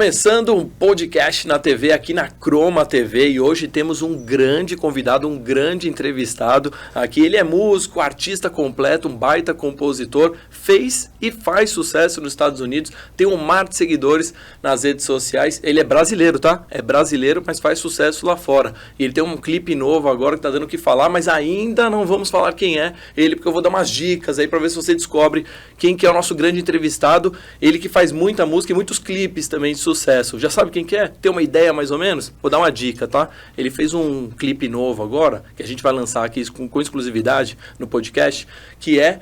Começando um podcast na TV, aqui na Croma TV, e hoje temos um grande convidado, um grande entrevistado aqui. Ele é músico, artista completo, um baita compositor, fez e faz sucesso nos Estados Unidos, tem um mar de seguidores nas redes sociais. Ele é brasileiro, tá? É brasileiro, mas faz sucesso lá fora. E ele tem um clipe novo agora que tá dando o que falar, mas ainda não vamos falar quem é ele, porque eu vou dar umas dicas aí pra ver se você descobre quem que é o nosso grande entrevistado. Ele que faz muita música e muitos clipes também de sucesso. Já sabe quem que é? Tem uma ideia mais ou menos? Vou dar uma dica, tá? Ele fez um clipe novo agora, que a gente vai lançar aqui com exclusividade no podcast, que é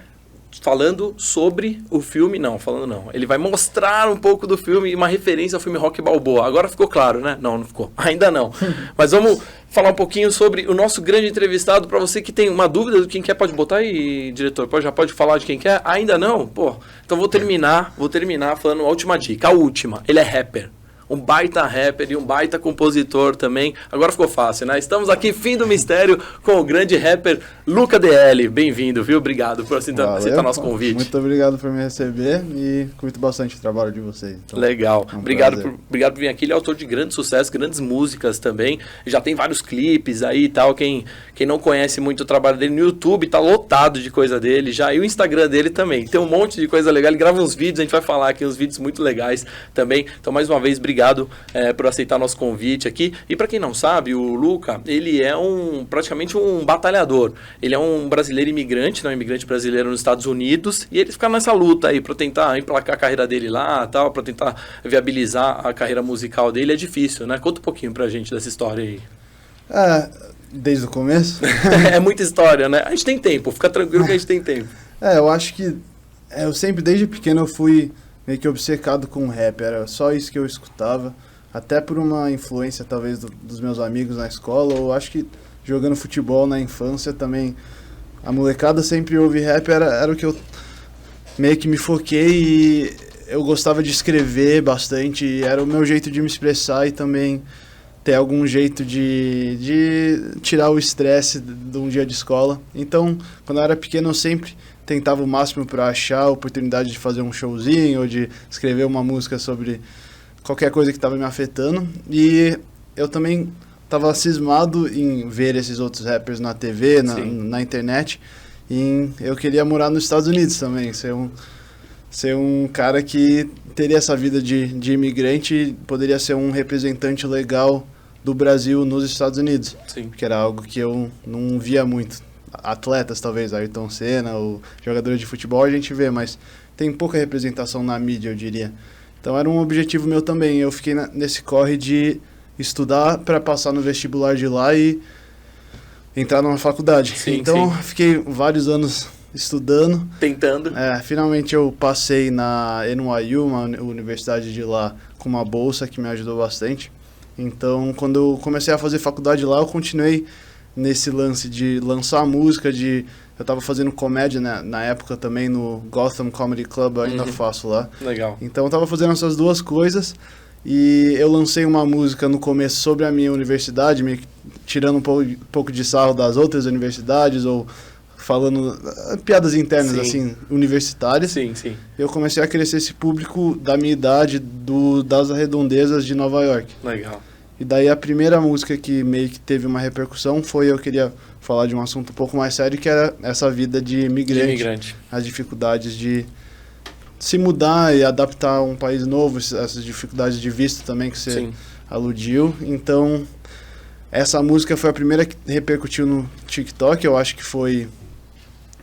falando sobre o filme. Ele vai mostrar um pouco do filme e uma referência ao filme Rocky Balboa. Agora ficou claro, né? Não ficou. Ainda não. Mas vamos falar um pouquinho sobre o nosso grande entrevistado. Para você que tem uma dúvida de quem quer, pode botar aí, diretor? Já pode falar de quem quer? Ainda não? Pô, então vou terminar falando a última dica. A última. Ele é rapper. Um baita rapper e um baita compositor também. Agora ficou fácil, né? Estamos aqui, fim do mistério, com o grande rapper Luca DL. Bem-vindo, viu? Obrigado por aceitar nosso convite. Muito obrigado por me receber e curto bastante o trabalho de vocês. Então, legal. Obrigado por vir aqui. Ele é autor de grandes sucessos, grandes músicas também. Já tem vários clipes aí e tal. Quem não conhece muito o trabalho dele no YouTube, tá lotado de coisa dele já. E o Instagram dele também. Tem um monte de coisa legal. Ele grava uns vídeos, a gente vai falar aqui, uns vídeos muito legais também. Então, mais uma vez, obrigado por aceitar nosso convite aqui. E para quem não sabe, o Luca, ele é praticamente um batalhador. Ele é um brasileiro imigrante, um imigrante brasileiro nos Estados Unidos, e ele fica nessa luta aí para tentar emplacar a carreira dele lá, tal, para tentar viabilizar a carreira musical dele. É difícil, né? Conta um pouquinho pra gente dessa história aí. Desde o começo? É muita história, né? A gente tem tempo, fica tranquilo que a gente tem tempo. Eu acho que eu sempre, desde pequeno, eu fui meio que obcecado com rap, era só isso que eu escutava, até por uma influência talvez dos meus amigos na escola, ou acho que jogando futebol na infância também, a molecada sempre ouve rap, era o que eu meio que me foquei, e eu gostava de escrever bastante, e era o meu jeito de me expressar e também ter algum jeito de tirar o estresse de um dia de escola. Então, quando eu era pequeno, eu sempre tentava o máximo para achar a oportunidade de fazer um showzinho ou de escrever uma música sobre qualquer coisa que estava me afetando. E eu também estava cismado em ver esses outros rappers na TV, na internet. E eu queria morar nos Estados Unidos também, ser um cara que teria essa vida de imigrante e poderia ser um representante legal do Brasil nos Estados Unidos. Sim. Que era algo que eu não via muito. Atletas, talvez, Ayrton Senna, ou jogadores de futebol a gente vê, mas tem pouca representação na mídia, eu diria. Então era um objetivo meu também. Eu fiquei nesse corre de estudar para passar no vestibular de lá e entrar numa faculdade. Então fiquei vários anos estudando. Tentando. Finalmente eu passei na NYU, uma universidade de lá, com uma bolsa que me ajudou bastante. Então quando eu comecei a fazer faculdade lá, eu continuei nesse lance de lançar música, eu tava fazendo comédia na época também no Gotham Comedy Club, eu ainda faço lá. Legal. Então eu tava fazendo essas duas coisas e eu lancei uma música no começo sobre a minha universidade, me tirando um pouco de sarro das outras universidades ou falando piadas internas assim, universitárias. Sim. Eu comecei a crescer esse público da minha idade, das redondezas de Nova York. Legal. E daí a primeira música que meio que teve uma repercussão eu queria falar de um assunto um pouco mais sério, que era essa vida de imigrante. As dificuldades de se mudar e adaptar a um país novo, essas dificuldades de visto também que você aludiu. Então, essa música foi a primeira que repercutiu no TikTok, eu acho que foi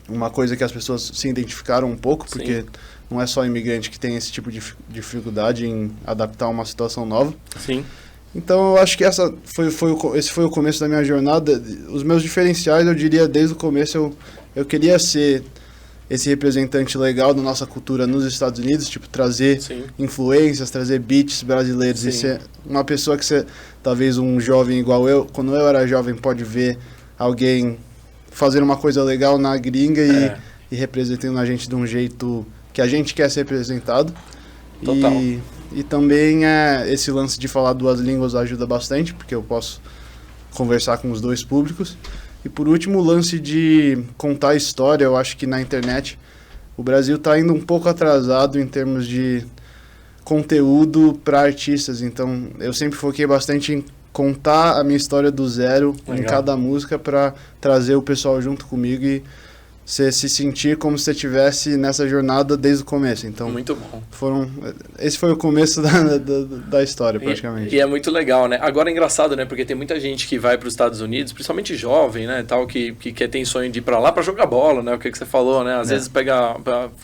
uma coisa que as pessoas se identificaram um pouco, porque não é só imigrante que tem esse tipo de dificuldade em adaptar uma situação nova. Sim. Então eu acho que esse foi o começo da minha jornada. Os meus diferenciais, eu diria, desde o começo, eu queria ser esse representante legal da nossa cultura nos Estados Unidos, tipo, trazer influências, trazer beats brasileiros, e ser uma pessoa que talvez um jovem igual eu, quando eu era jovem, pode ver alguém fazendo uma coisa legal na gringa e representando a gente de um jeito que a gente quer ser representado. Total. E também esse lance de falar duas línguas ajuda bastante, porque eu posso conversar com os dois públicos. E por último, o lance de contar história. Eu acho que na internet o Brasil está indo um pouco atrasado em termos de conteúdo para artistas. Então, eu sempre foquei bastante em contar a minha história do zero em cada música para trazer o pessoal junto comigo e você se sentir como se você estivesse nessa jornada desde o começo. Então, muito bom. Esse foi o começo da história, praticamente. E é muito legal, né? Agora é engraçado, né? Porque tem muita gente que vai para os Estados Unidos, principalmente jovem, né? Tal, que tem sonho de ir para lá para jogar bola, né? O que você falou, né? Às vezes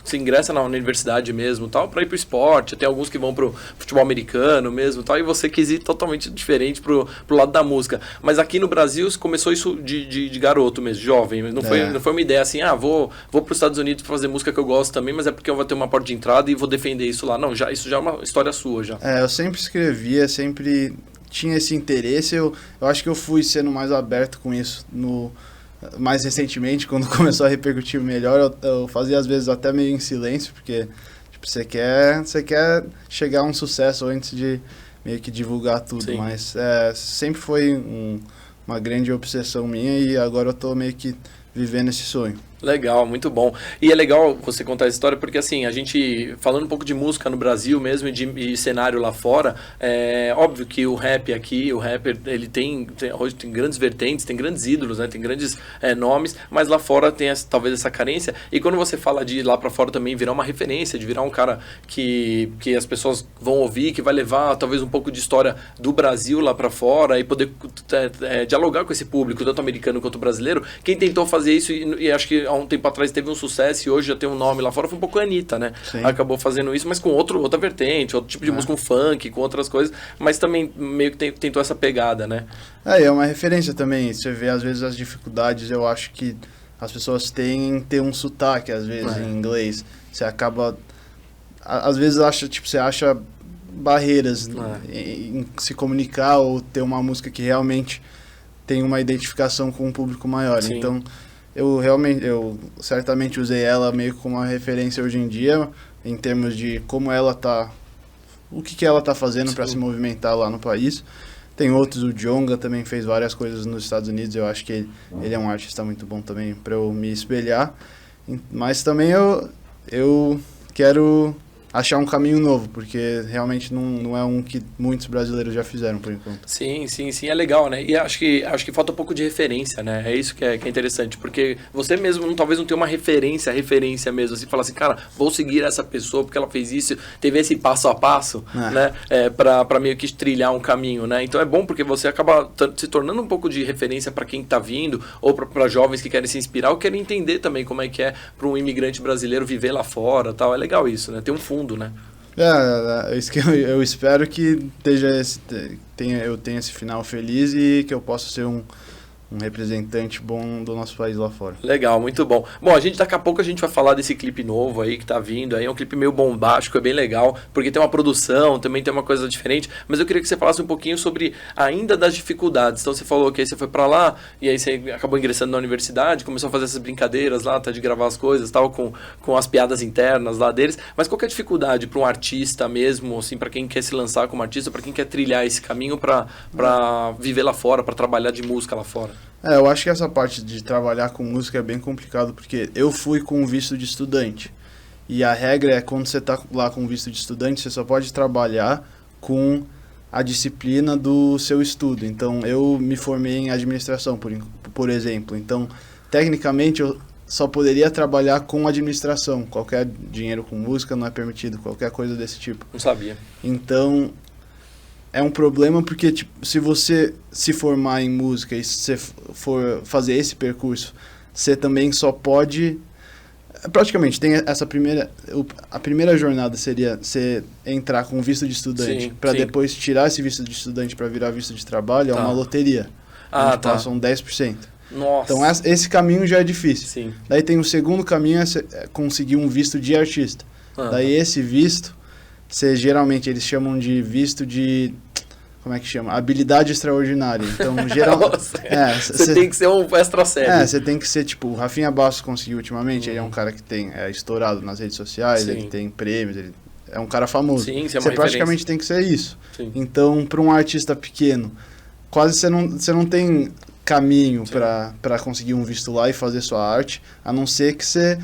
se ingressa na universidade mesmo, tal, para ir para o esporte. Tem alguns que vão para o futebol americano mesmo, tal. E você quis ir totalmente diferente pro lado da música. Mas aqui no Brasil começou isso de garoto mesmo, jovem. Não foi uma ideia assim, vou para os Estados Unidos fazer música que eu gosto também, mas é porque eu vou ter uma porta de entrada e vou defender isso lá. Não, isso já é uma história sua, já. Eu sempre escrevia, sempre tinha esse interesse. Eu acho que eu fui sendo mais aberto com isso mais recentemente, quando começou a repercutir melhor. Eu fazia às vezes até meio em silêncio, porque tipo, você quer chegar a um sucesso antes de meio que divulgar tudo. Sim. Mas sempre foi uma grande obsessão minha e agora eu tô meio que vivendo esse sonho. Legal, muito bom. E é legal você contar essa história porque, assim, a gente, falando um pouco de música no Brasil mesmo e de cenário lá fora, é óbvio que o rap aqui, o rapper, ele hoje tem grandes vertentes, tem grandes ídolos, né? Tem grandes nomes, mas lá fora tem talvez essa carência. E quando você fala de ir lá pra fora também virar uma referência, de virar um cara que as pessoas vão ouvir, que vai levar talvez um pouco de história do Brasil lá pra fora e poder dialogar com esse público, tanto americano quanto brasileiro, quem tentou fazer isso e acho que há um tempo atrás teve um sucesso e hoje já tem um nome lá fora, foi um pouco a Anitta, né? Sim. Acabou fazendo isso, mas com outra vertente, outro tipo de música, um funk, com outras coisas, mas também meio que tentou essa pegada, né? É uma referência também, você vê às vezes as dificuldades, eu acho que as pessoas têm ter um sotaque, às vezes, em inglês, você acaba, às vezes você acha barreiras em se comunicar ou ter uma música que realmente tem uma identificação com um público maior. Sim. Então, eu certamente usei ela meio como uma referência hoje em dia, em termos de como ela tá, o que ela tá fazendo para se movimentar lá no país. Tem outros, o Djonga também fez várias coisas nos Estados Unidos, eu acho que ele é um artista muito bom também para eu me espelhar. Mas também eu quero achar um caminho novo, porque realmente não é um que muitos brasileiros já fizeram por enquanto. Sim, é legal, né? E acho que falta um pouco de referência, né? É isso que é interessante, porque você mesmo talvez não tenha uma referência mesmo, assim, falar assim, cara, vou seguir essa pessoa porque ela fez isso, teve esse passo a passo, né? Pra meio que trilhar um caminho, né? Então é bom porque você acaba se tornando um pouco de referência para quem tá vindo, ou para jovens que querem se inspirar, ou querem entender também como é que é para um imigrante brasileiro viver lá fora, tal. É legal isso, né? Tem um fundo, né? Isso que eu espero que eu tenha esse final feliz e que eu possa ser um representante bom do nosso país lá fora. Legal, muito bom. Bom, daqui a pouco a gente vai falar desse clipe novo aí que tá vindo aí, é um clipe meio bombástico, é bem legal, porque tem uma produção, também tem uma coisa diferente, mas eu queria que você falasse um pouquinho sobre ainda das dificuldades. Então você falou que aí você foi pra lá, e aí você acabou ingressando na universidade, começou a fazer essas brincadeiras lá, de gravar as coisas, tal, com as piadas internas lá deles, mas qual que é a dificuldade para um artista mesmo, assim, para quem quer se lançar como artista, para quem quer trilhar esse caminho para viver lá fora, para trabalhar de música lá fora? Eu acho que essa parte de trabalhar com música é bem complicado, porque eu fui com visto de estudante. E a regra é, quando você está lá com visto de estudante, você só pode trabalhar com a disciplina do seu estudo. Então, eu me formei em administração, por exemplo. Então, tecnicamente, eu só poderia trabalhar com administração. Qualquer dinheiro com música não é permitido, qualquer coisa desse tipo. Não sabia. Então, é um problema porque, tipo, se você se formar em música e se você for fazer esse percurso, você também só pode... Praticamente, tem essa a primeira jornada seria você entrar com visto de estudante, para depois tirar esse visto de estudante para virar visto de trabalho, é uma loteria. São 10%. Nossa. Então, esse caminho já é difícil. Sim. Daí tem o segundo caminho, é conseguir um visto de artista. Daí esse visto... geralmente eles chamam de visto de, como é que chama? Habilidade extraordinária. Então, geralmente... Você tem que ser um extra sério. Você tem que ser, tipo, o Rafinha Bastos conseguiu ultimamente, ele é um cara que é estourado nas redes sociais, ele tem prêmios, ele é um cara famoso. Sim, você praticamente tem que ser isso. Sim. Então, para um artista pequeno, quase você não tem caminho para conseguir um visto lá e fazer sua arte, a não ser que você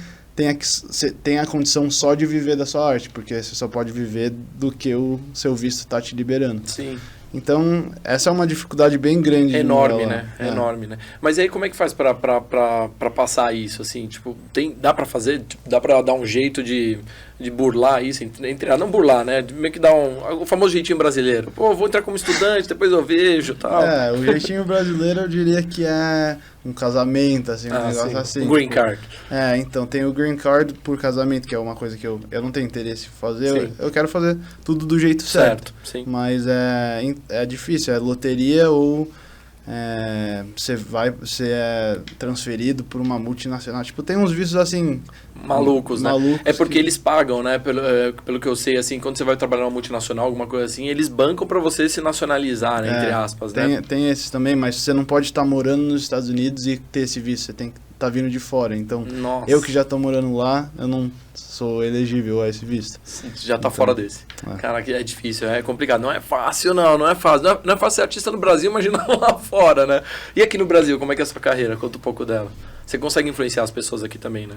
você tem a condição só de viver da sua arte, porque você só pode viver do que o seu visto tá te liberando. Sim. Então, essa é uma dificuldade bem grande. Enorme, né? Enorme, né? Mas aí como é que faz pra passar isso, assim? Tipo, dá pra fazer, tipo, dá pra dar um jeito de burlar isso? Não burlar, né? Meio que dar o famoso jeitinho brasileiro. Pô, vou entrar como estudante, depois eu vejo e tal. O jeitinho brasileiro eu diria que é um casamento, assim, um negócio assim. Um green card. Então tem o green card por casamento, que é uma coisa que eu não tenho interesse em fazer. Eu quero fazer tudo do jeito certo. Sim. Mas é difícil, é loteria ou você é transferido por uma multinacional. Tipo, tem uns vistos assim... Malucos, né? É porque eles pagam, né? Pelo que eu sei, assim, quando você vai trabalhar numa multinacional, alguma coisa assim, eles bancam pra você se nacionalizar, né? Entre aspas, né? Tem esses também, mas você não pode estar morando nos Estados Unidos e ter esse visto. Você tem que estar vindo de fora. Então, eu que já tô morando lá, eu não sou elegível a esse visto. Já tá fora desse. Cara, é difícil, é complicado. Não é fácil, não é fácil. Não é fácil ser artista no Brasil, imagina lá fora, né? E aqui no Brasil, como é que é a sua carreira? Conta um pouco dela. Você consegue influenciar as pessoas aqui também, né?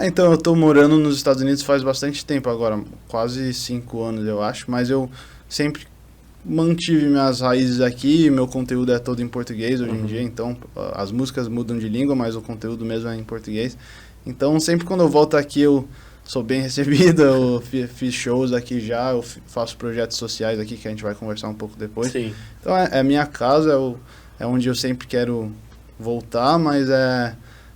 Então, eu tô morando nos Estados Unidos faz bastante tempo agora, quase 5 anos, eu acho, mas eu sempre mantive minhas raízes aqui, meu conteúdo é todo em português hoje em dia, então as músicas mudam de língua, mas o conteúdo mesmo é em português. Então, sempre quando eu volto aqui, eu sou bem recebido, eu fiz shows aqui já, eu faço projetos sociais aqui, que a gente vai conversar um pouco depois. Sim. Então, é minha casa, é onde eu sempre quero voltar, mas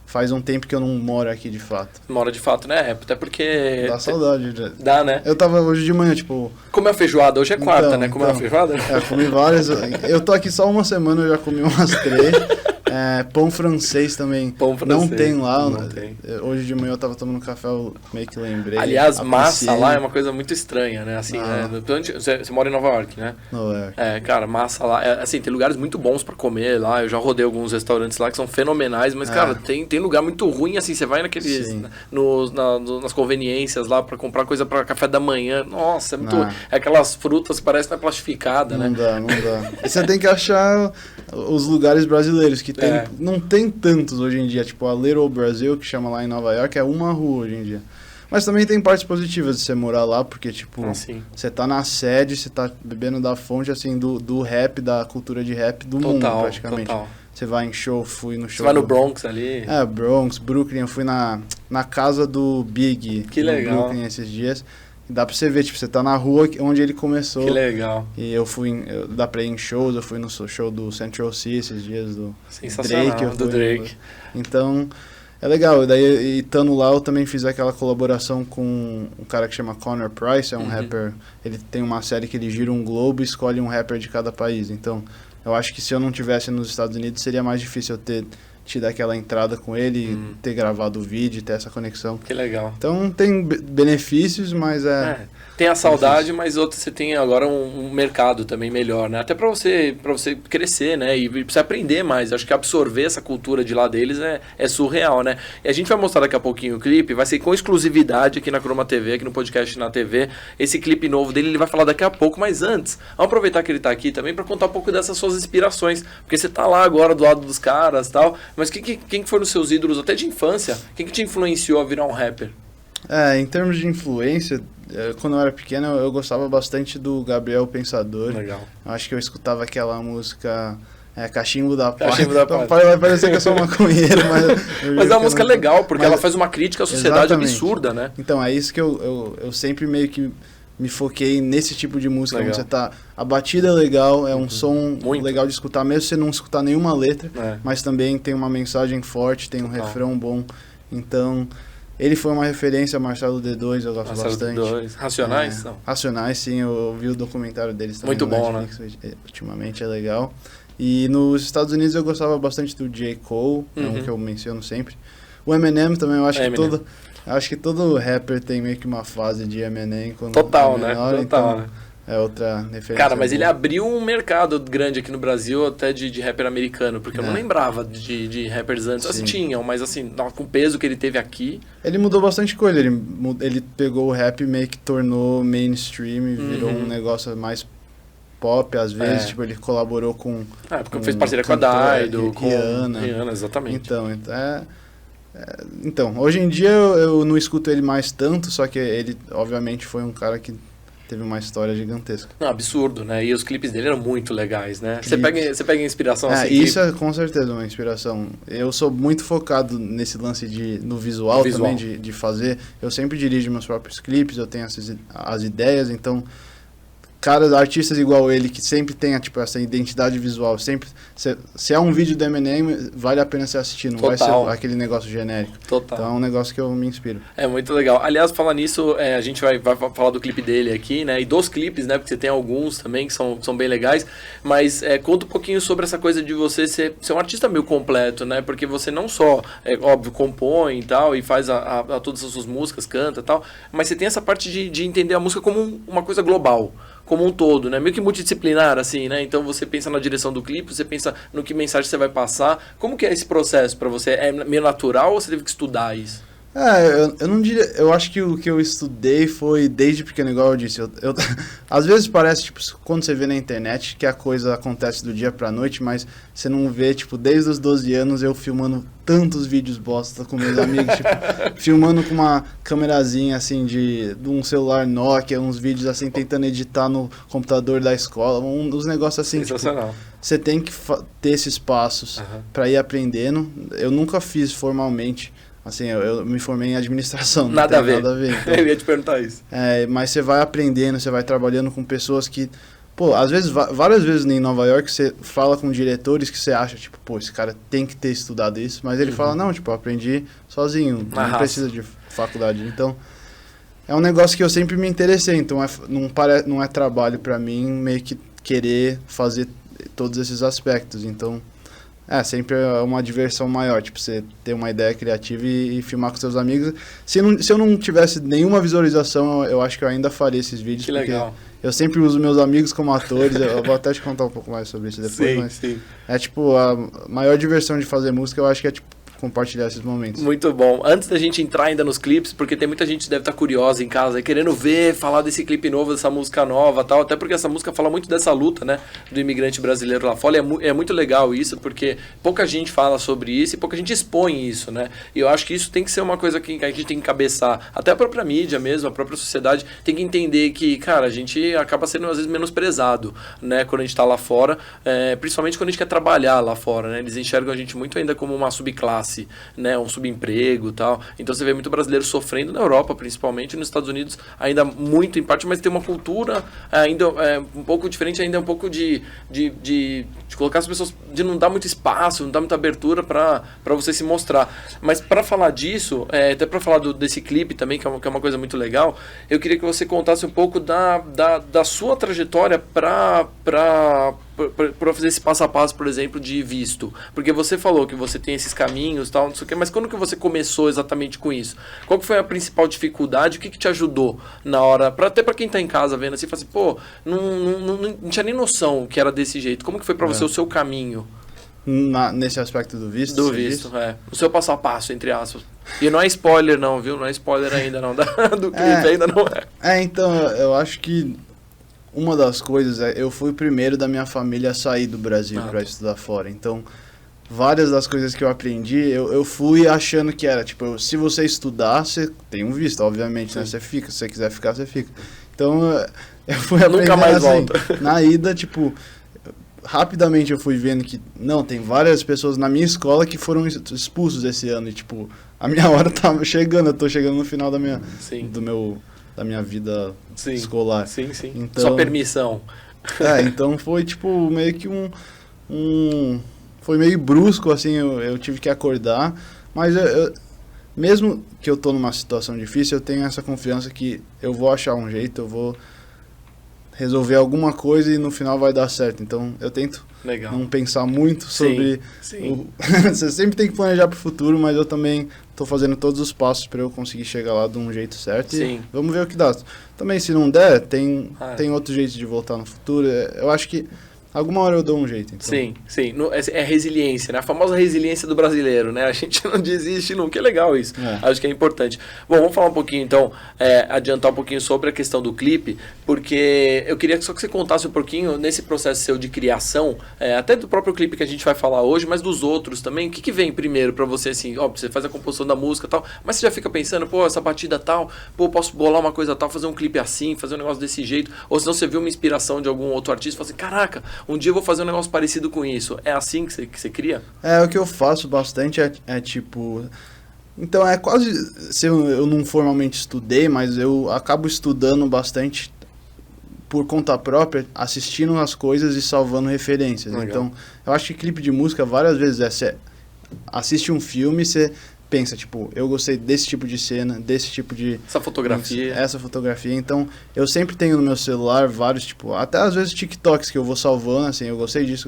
faz um tempo que eu não moro aqui de fato. Mora de fato, né? Até porque... Dá saudade. Dá, né? Eu tava hoje de manhã, tipo... Comeu feijoada? Hoje é quarta, né? Comeu feijoada? Comi várias. Eu tô aqui só uma semana, eu já comi umas 3. Pão francês também. Pão francês. Não tem lá. Não tem. Hoje de manhã eu tava tomando café, eu meio que lembrei. Aliás, massa lá é uma coisa muito estranha, né? Assim, né? Você mora em Nova York, né? Nova York. Cara, massa lá. Assim, tem lugares muito bons pra comer lá. Eu já rodei alguns restaurantes lá que são fenomenais, mas, cara, tem lugar muito ruim, assim. Você vai naqueles... nas conveniências lá pra comprar coisa pra café da manhã. Nossa, é muito... Aquelas frutas que parecem plastificada, né? Não dá. E você tem que achar os lugares brasileiros que tem, não tem tantos hoje em dia, tipo a Little Brazil, que chama lá em Nova York, é uma rua hoje em dia. Mas também tem partes positivas de você morar lá, porque tipo, você tá na sede, você tá bebendo da fonte assim do rap, da cultura de rap do mundo praticamente. Total. Você vai em show, fui no show. Você vai no Bronx ali? Bronx, Brooklyn, eu fui na casa do Big, que legal. Brooklyn esses dias. Dá pra você ver, tipo, você tá na rua onde ele começou. Que legal. E dá pra ir em shows, eu fui no show do Central C esses dias, do Drake. Do Drake. Então, é legal. E daí, estando lá, eu também fiz aquela colaboração com um cara que chama Connor Price, é um rapper. Ele tem uma série que ele gira um globo e escolhe um rapper de cada país. Então, eu acho que se eu não tivesse nos Estados Unidos, seria mais difícil eu ter tido aquela entrada com ele, ter gravado o vídeo, ter essa conexão. Que legal. Então tem benefícios, mas tem a saudade, mas outro você tem agora um mercado também melhor, né? Até pra você crescer, né? E pra você aprender mais. Acho que absorver essa cultura de lá deles é surreal, né? E a gente vai mostrar daqui a pouquinho o clipe, vai ser com exclusividade aqui na Croma TV, aqui no podcast na TV. Esse clipe novo dele, ele vai falar daqui a pouco, mas antes, vamos aproveitar que ele tá aqui também pra contar um pouco dessas suas inspirações. Porque você tá lá agora do lado dos caras e tal, mas quem foram os seus ídolos até de infância? Quem que te influenciou a virar um rapper? Em termos de influência, quando eu era pequeno, eu gostava bastante do Gabriel Pensador. Legal. Eu acho que eu escutava aquela música Cachimbo da Paz. Cachimbo da Paz. Vai parecer que eu sou maconheiro, mas é uma música legal, porque ela faz uma crítica à sociedade absurda, né? Então, é isso que eu sempre meio que me foquei nesse tipo de música, onde você tá... A batida é legal, é um som legal de escutar, mesmo se você não escutar nenhuma letra, mas também tem uma mensagem forte, tem um refrão bom. Então... Ele foi uma referência, Marcelo D2, eu gosto bastante. D2. Racionais? Não. Racionais, sim, eu vi o documentário deles também. Muito bom, Netflix, né? Ultimamente é legal. E nos Estados Unidos eu gostava bastante do J. Cole, é um que eu menciono sempre. O Eminem também, eu acho que todo rapper tem meio que uma fase de Eminem. Total, né? Total, né? É outra referência. Cara, mas ele abriu um mercado grande aqui no Brasil até de rapper americano, porque eu não lembrava de rappers antes. Assim, tinham, mas assim, com o peso que ele teve aqui... Ele mudou bastante coisa, ele pegou o rap e meio que tornou mainstream e virou um negócio mais pop, às vezes, tipo, ele colaborou com... porque fez parceria com a Daido, com Rihanna. Rihanna, exatamente. Então, Então, hoje em dia eu não escuto ele mais tanto, só que ele, obviamente, foi um cara que teve uma história gigantesca. Não, absurdo, né? E os clipes dele eram muito legais, né? Clipes. Você pega inspiração assim? Isso é com certeza uma inspiração. Eu sou muito focado nesse lance no visual, também, de fazer. Eu sempre dirijo meus próprios clipes, eu tenho as ideias, então... Caras, artistas igual ele, que sempre tem tipo, essa identidade visual, sempre... Se é um vídeo do Eminem, vale a pena você assistir, não vai ser aquele negócio genérico. Total. Então é um negócio que eu me inspiro. É muito legal. Aliás, falar nisso, a gente vai falar do clipe dele aqui, né? E dos clipes, né? Porque você tem alguns também que são bem legais. Mas conta um pouquinho sobre essa coisa de você ser um artista meio completo, né? Porque você não só, óbvio, compõe e tal, e faz todas as suas músicas, canta e tal, mas você tem essa parte de entender a música como uma coisa global, como um todo, né? Meio que multidisciplinar, assim, né? Então você pensa na direção do clipe, você pensa no que mensagem você vai passar. Como que é esse processo pra você? É meio natural ou você teve que estudar isso? Eu não diria... Eu acho que o que eu estudei foi desde pequeno, igual eu disse. Às vezes parece, tipo, quando você vê na internet, que a coisa acontece do dia pra noite, mas você não vê, tipo, desde os 12 anos eu filmando tantos vídeos bosta com meus amigos, tipo, filmando com uma câmerazinha, assim, de um celular Nokia, uns vídeos, assim, tentando editar no computador da escola, uns negócios assim, sensacional. Tipo, você tem que ter esses passos pra ir aprendendo. Eu nunca fiz formalmente. Assim, eu me formei em administração, não nada tem a ver. nada a ver. Então, eu ia te perguntar isso. Mas você vai aprendendo, você vai trabalhando com pessoas que... Pô, às vezes, várias vezes em Nova York, você fala com diretores que você acha, tipo, pô, esse cara tem que ter estudado isso. Mas ele fala, não, tipo, eu aprendi sozinho, não precisa de faculdade. Então, é um negócio que eu sempre me interessei. Então, não é trabalho pra mim meio que querer fazer todos esses aspectos. Então... sempre é uma diversão maior, tipo, você ter uma ideia criativa e filmar com seus amigos. Se eu não tivesse nenhuma visualização, eu acho que eu ainda faria esses vídeos. Que legal. Eu sempre uso meus amigos como atores, eu vou até te contar um pouco mais sobre isso depois, sim. É tipo, a maior diversão de fazer música, eu acho que é tipo, compartilhar esses momentos. Muito bom. Antes da gente entrar ainda nos clipes, porque tem muita gente que deve estar curiosa em casa, querendo falar desse clipe novo, dessa música nova, tal, até porque essa música fala muito dessa luta, né, do imigrante brasileiro lá fora, e é muito legal isso, porque pouca gente fala sobre isso e pouca gente expõe isso, né, e eu acho que isso tem que ser uma coisa que a gente tem que encabeçar, até a própria mídia mesmo, a própria sociedade tem que entender que, cara, a gente acaba sendo às vezes menosprezado, né, quando a gente tá lá fora, principalmente quando a gente quer trabalhar lá fora, né, eles enxergam a gente muito ainda como uma subclasse, né, um subemprego e tal. Então você vê muito brasileiro sofrendo na Europa, principalmente, nos Estados Unidos, ainda muito em parte, mas tem uma cultura ainda um pouco diferente, ainda um pouco de colocar as pessoas, de não dar muito espaço, não dar muita abertura para você se mostrar. Mas para falar disso, até para falar desse clipe também, que é uma coisa muito legal, eu queria que você contasse um pouco da sua trajetória para fazer esse passo a passo, por exemplo, de visto. Porque você falou que você tem esses caminhos, tal, não sei o quê, mas quando que você começou exatamente com isso? Qual que foi a principal dificuldade? O que te ajudou na hora? Até para quem tá em casa vendo assim, fala assim, pô, não tinha nem noção que era desse jeito. Como que foi para você o seu caminho? Nesse aspecto do visto? Do visto, o seu passo a passo, entre aspas. E não é spoiler não, viu? Não é spoiler ainda não, do clipe ainda não é. Então, eu acho que uma das coisas eu fui o primeiro da minha família a sair do Brasil para estudar fora. Então, várias das coisas que eu aprendi, eu fui achando que era, tipo, se você estudar, você tem um visto, obviamente, né? Você fica, se você quiser ficar, você fica. Então, eu fui aprendendo nunca mais assim, volta. Na ida, tipo, rapidamente eu fui vendo que, não, tem várias pessoas na minha escola que foram expulsos esse ano. E, tipo, a minha hora tava chegando, eu tô chegando no final da minha vida escolar. Sim. Então, sua permissão. Então foi tipo meio que foi meio brusco, assim, eu tive que acordar, mas mesmo que eu tô numa situação difícil, eu tenho essa confiança que eu vou achar um jeito, eu vou resolver alguma coisa e no final vai dar certo. Então eu tento não pensar muito sobre... Sim. Você sempre tem que planejar pro futuro, mas eu também tô fazendo todos os passos para eu conseguir chegar lá de um jeito certo. Sim. E vamos ver o que dá. Também, se não der, tem outro jeito de voltar no futuro. Eu acho que alguma hora eu dou um jeito. Então. Sim, sim. É resiliência, né? A famosa resiliência do brasileiro, né? A gente não desiste nunca. É legal isso. Acho que é importante. Bom, vamos falar um pouquinho, então, adiantar um pouquinho sobre a questão do clipe, porque eu queria só que você contasse um pouquinho nesse processo seu de criação, até do próprio clipe que a gente vai falar hoje, mas dos outros também. O que vem primeiro pra você, assim? Ó, você faz a composição da música e tal, mas você já fica pensando, pô, essa batida tal, pô, posso bolar uma coisa tal, fazer um clipe assim, fazer um negócio desse jeito, ou senão você viu uma inspiração de algum outro artista e fala assim, caraca, um dia eu vou fazer um negócio parecido com isso. É assim que você cria? O que eu faço bastante é tipo... Então é quase... Se eu não formalmente estudei, mas eu acabo estudando bastante por conta própria, assistindo as coisas e salvando referências. Legal. Então, eu acho que clipe de música várias vezes você assiste um filme e você pensa, tipo, eu gostei desse tipo de cena, desse tipo de... Essa fotografia. Então, eu sempre tenho no meu celular vários, tipo, até às vezes TikToks que eu vou salvando, assim, eu gostei disso.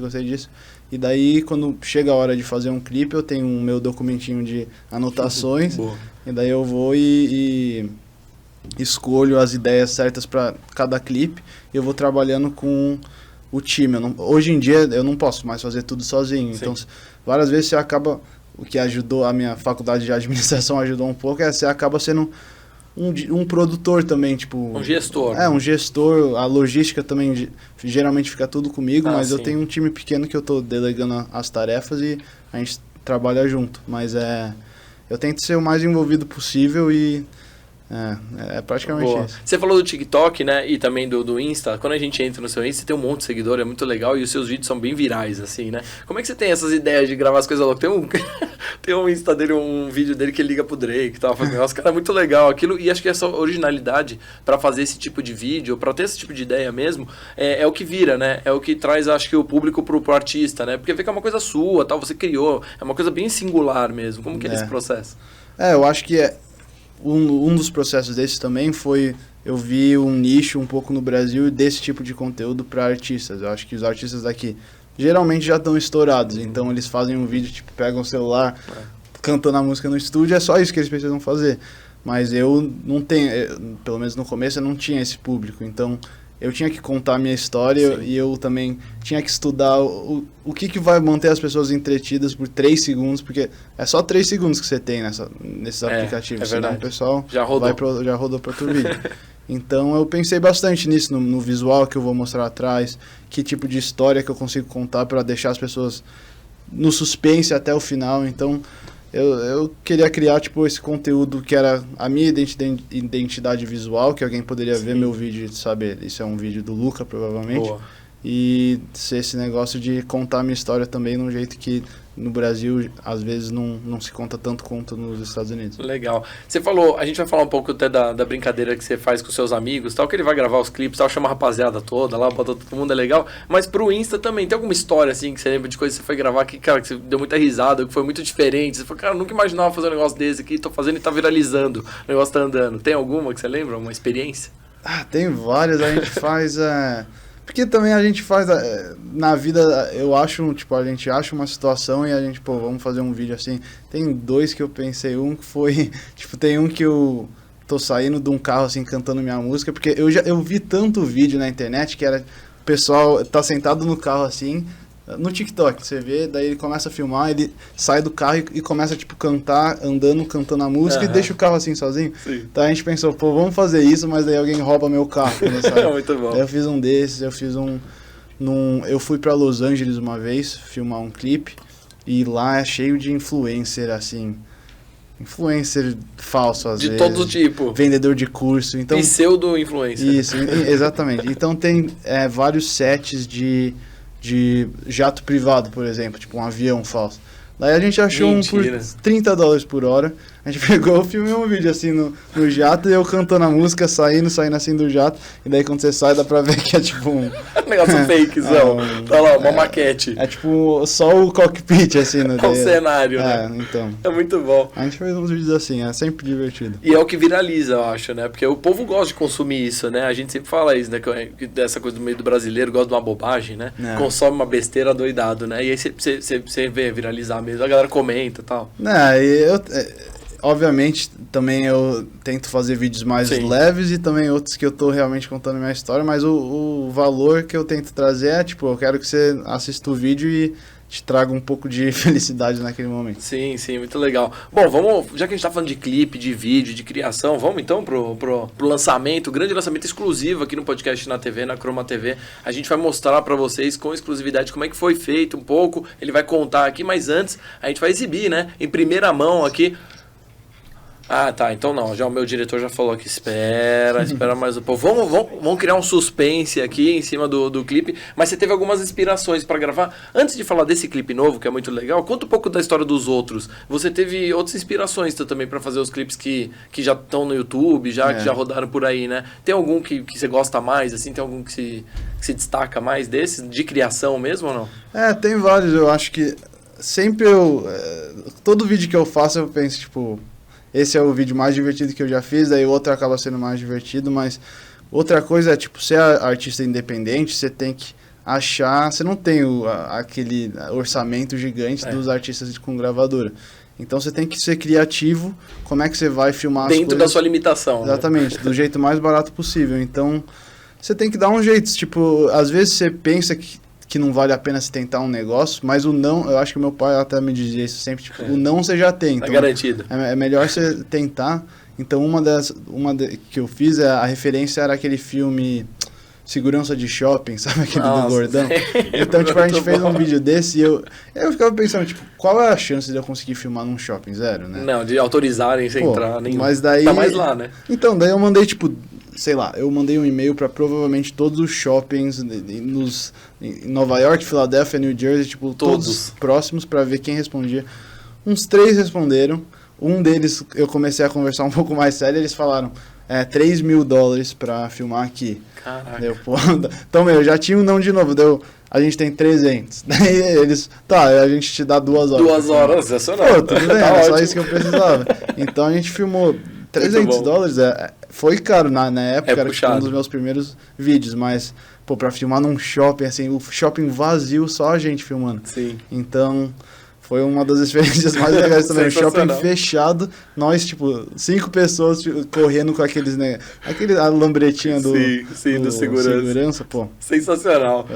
E daí, quando chega a hora de fazer um clipe, eu tenho o meu documentinho de anotações. E daí eu vou e escolho as ideias certas para cada clipe. E eu vou trabalhando com o time. Hoje em dia, eu não posso mais fazer tudo sozinho. Sim. Então, várias vezes você acaba... O que ajudou, a minha faculdade de administração ajudou um pouco, você acaba sendo um produtor também, tipo... Um gestor. Um gestor, a logística também, geralmente fica tudo comigo, mas sim. Eu tenho um time pequeno que eu tô delegando as tarefas e a gente trabalha junto, mas eu tento ser o mais envolvido possível e... É praticamente isso. Você falou do TikTok, né, e também do Insta. Quando a gente entra no seu Insta, você tem um monte de seguidor, é muito legal, e os seus vídeos são bem virais, assim, né? Como é que você tem essas ideias de gravar as coisas loucas? Tem um Insta dele, um vídeo dele que ele liga pro Drake e tal, nossa, cara, é muito legal aquilo, e acho que essa originalidade pra fazer esse tipo de vídeo, pra ter esse tipo de ideia mesmo, é o que vira, né? É o que traz, acho que, o público pro artista, né? Porque vê que é uma coisa sua, tal, você criou, é uma coisa bem singular mesmo. Como que é esse processo? Eu acho que um dos processos desses também foi, eu vi um nicho um pouco no Brasil desse tipo de conteúdo para artistas. Eu acho que os artistas daqui geralmente já estão estourados, então eles fazem um vídeo, tipo, pegam o celular, cantando a música no estúdio, é só isso que eles precisam fazer. Mas eu não tenho, pelo menos no começo eu não tinha esse público, então eu tinha que contar a minha história. Sim. E eu também tinha que estudar o que vai manter as pessoas entretidas por 3 segundos, porque é só 3 segundos que você tem nesses aplicativos, senão o pessoal já rodou para outro vídeo. Então eu pensei bastante nisso, no visual que eu vou mostrar atrás, que tipo de história que eu consigo contar para deixar as pessoas no suspense até o final. Então eu queria criar tipo esse conteúdo que era a minha identidade visual, que alguém poderia Sim. ver meu vídeo e saber, isso é um vídeo do Luca, provavelmente. Boa. E ser esse negócio de contar a minha história também num jeito que no Brasil às vezes não se conta tanto quanto nos Estados Unidos. Legal. Você falou, a gente vai falar um pouco até da brincadeira que você faz com seus amigos, tal, que ele vai gravar os clipes, tal, chama a rapaziada toda lá, bota todo mundo, é legal. Mas pro Insta também, tem alguma história assim que você lembra de coisa que você foi gravar que, cara, que você deu muita risada, que foi muito diferente? Você falou, cara, eu nunca imaginava fazer um negócio desse aqui, tô fazendo e tá viralizando, o negócio tá andando. Tem alguma que você lembra? Uma experiência? Tem várias, a gente faz... Porque também a gente faz, na vida, eu acho, tipo, a gente acha uma situação e a gente, pô, vamos fazer um vídeo assim. Tem 2 que eu pensei, um que foi, tipo, tem um que eu tô saindo de um carro assim, cantando minha música, porque eu vi tanto vídeo na internet que era, o pessoal tá sentado no carro assim, no TikTok, você vê, daí ele começa a filmar, ele sai do carro e começa, tipo, cantar, cantando a música e deixa o carro assim, sozinho. Sim. Então a gente pensou, pô, vamos fazer isso, mas daí alguém rouba meu carro. Muito bom. Daí eu fiz um desses, eu fui pra Los Angeles uma vez, filmar um clipe, e lá é cheio de influencer, assim, influencer falso às vezes. De todo tipo. Vendedor de curso. Então, pseudo-influencer. Isso, exatamente. Então tem vários sets de jato privado, por exemplo, tipo um avião falso. Daí a gente achou Mentira. Um por $30 por hora. A gente pegou, filmei um vídeo assim no jato e eu cantando a música, saindo assim do jato. E daí quando você sai dá pra ver que é tipo um... negócio fakezão. Tá lá, uma maquete. É tipo só o cockpit, assim. É um cenário, né? Então. É muito bom. A gente fez uns vídeos assim, é sempre divertido. E é o que viraliza, eu acho, né? Porque o povo gosta de consumir isso, né? A gente sempre fala isso, né? Que dessa coisa do meio do brasileiro, gosta de uma bobagem, né? Consome uma besteira doidado, né? E aí você vê viralizar mesmo, a galera comenta e tal. obviamente, também eu tento fazer vídeos mais Sim. leves e também outros que eu tô realmente contando minha história, mas o valor que eu tento trazer é, tipo, eu quero que você assista o vídeo e te traga um pouco de felicidade naquele momento. Sim, sim, muito legal. Bom, vamos, já que a gente tá falando de clipe, de vídeo, de criação, vamos então pro lançamento, o grande lançamento exclusivo aqui no podcast na TV, na Croma TV. A gente vai mostrar pra vocês com exclusividade como é que foi feito um pouco, ele vai contar aqui, mas antes a gente vai exibir, né, em primeira mão aqui. Ah, tá, então não, já o meu diretor já falou que espera mais um pouco. Vamos criar um suspense aqui em cima do clipe, mas você teve algumas inspirações para gravar. Antes de falar desse clipe novo, que é muito legal, conta um pouco da história dos outros. Você teve outras inspirações também para fazer os clipes que já estão no YouTube, que já rodaram por aí, né? Tem algum que você gosta mais, assim, tem algum que se destaca mais desses, de criação mesmo ou não? Tem vários, eu acho que sempre todo vídeo que eu faço eu penso, tipo... Esse é o vídeo mais divertido que eu já fiz, daí o outro acaba sendo mais divertido, mas outra coisa é, tipo, ser artista independente, você tem que achar... Você não tem aquele orçamento gigante dos artistas com gravadora. Então você tem que ser criativo, como é que você vai filmar as coisas... Dentro da sua limitação. Exatamente, do jeito mais barato possível. Então você tem que dar um jeito, tipo, às vezes você pensa que não vale a pena se tentar um negócio, mas o não, eu acho que meu pai até me dizia isso sempre, tipo, o não você já tem. Então, garantido. É melhor você tentar. Então uma que eu fiz, a referência era aquele filme Segurança de Shopping, sabe aquele do gordão? Então, tipo, a gente fez um vídeo desse e eu ficava pensando, tipo, qual é a chance de eu conseguir filmar num shopping? Zero, né? Não, de autorizarem sem entrar, nenhum. Mas daí... Tá mais lá, né? Então, daí eu mandei, tipo... Sei lá, eu mandei um e-mail para provavelmente todos os shoppings em Nova York, Filadélfia, New Jersey, tipo, todos próximos para ver quem respondia. Uns 3 responderam. Um deles, eu comecei a conversar um pouco mais sério, eles falaram, $3 mil para filmar aqui. Caraca. Deu, pô, então, eu já tinha um não de novo, a gente tem 300. Daí eles, a gente te dá 2 horas. 2 horas, sensacional. Pô, tudo bem, era só isso que eu precisava. Então a gente filmou $300, foi caro na época, era tipo, um dos meus primeiros vídeos, mas, pô, pra filmar num shopping, assim, o shopping vazio, só a gente filmando. Sim. Então, foi uma das experiências mais legais também, o shopping fechado, nós, tipo, 5 pessoas correndo com a lambretinha do segurança, pô. Sensacional.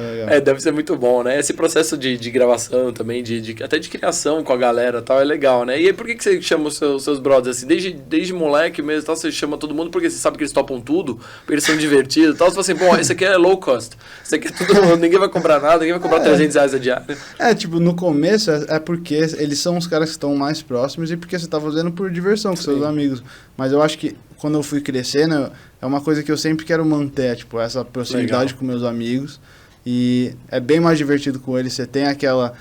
Deve ser muito bom, né? Esse processo de gravação também, até de criação com a galera e tal, é legal, né? E aí, por que você chama os seus brothers assim? Desde moleque mesmo, tal, você chama todo mundo porque você sabe que eles topam tudo, porque eles são divertidos e tal. Você fala assim, bom, esse aqui é low cost, esse aqui é tudo, ninguém vai comprar nada, ninguém vai comprar R$300 a diária. Tipo, no começo porque eles são os caras que estão mais próximos e porque você tá fazendo por diversão com seus amigos. Mas eu acho que quando eu fui crescendo, é uma coisa que eu sempre quero manter, tipo, essa proximidade com meus amigos. E é bem mais divertido com eles, você tem aquela...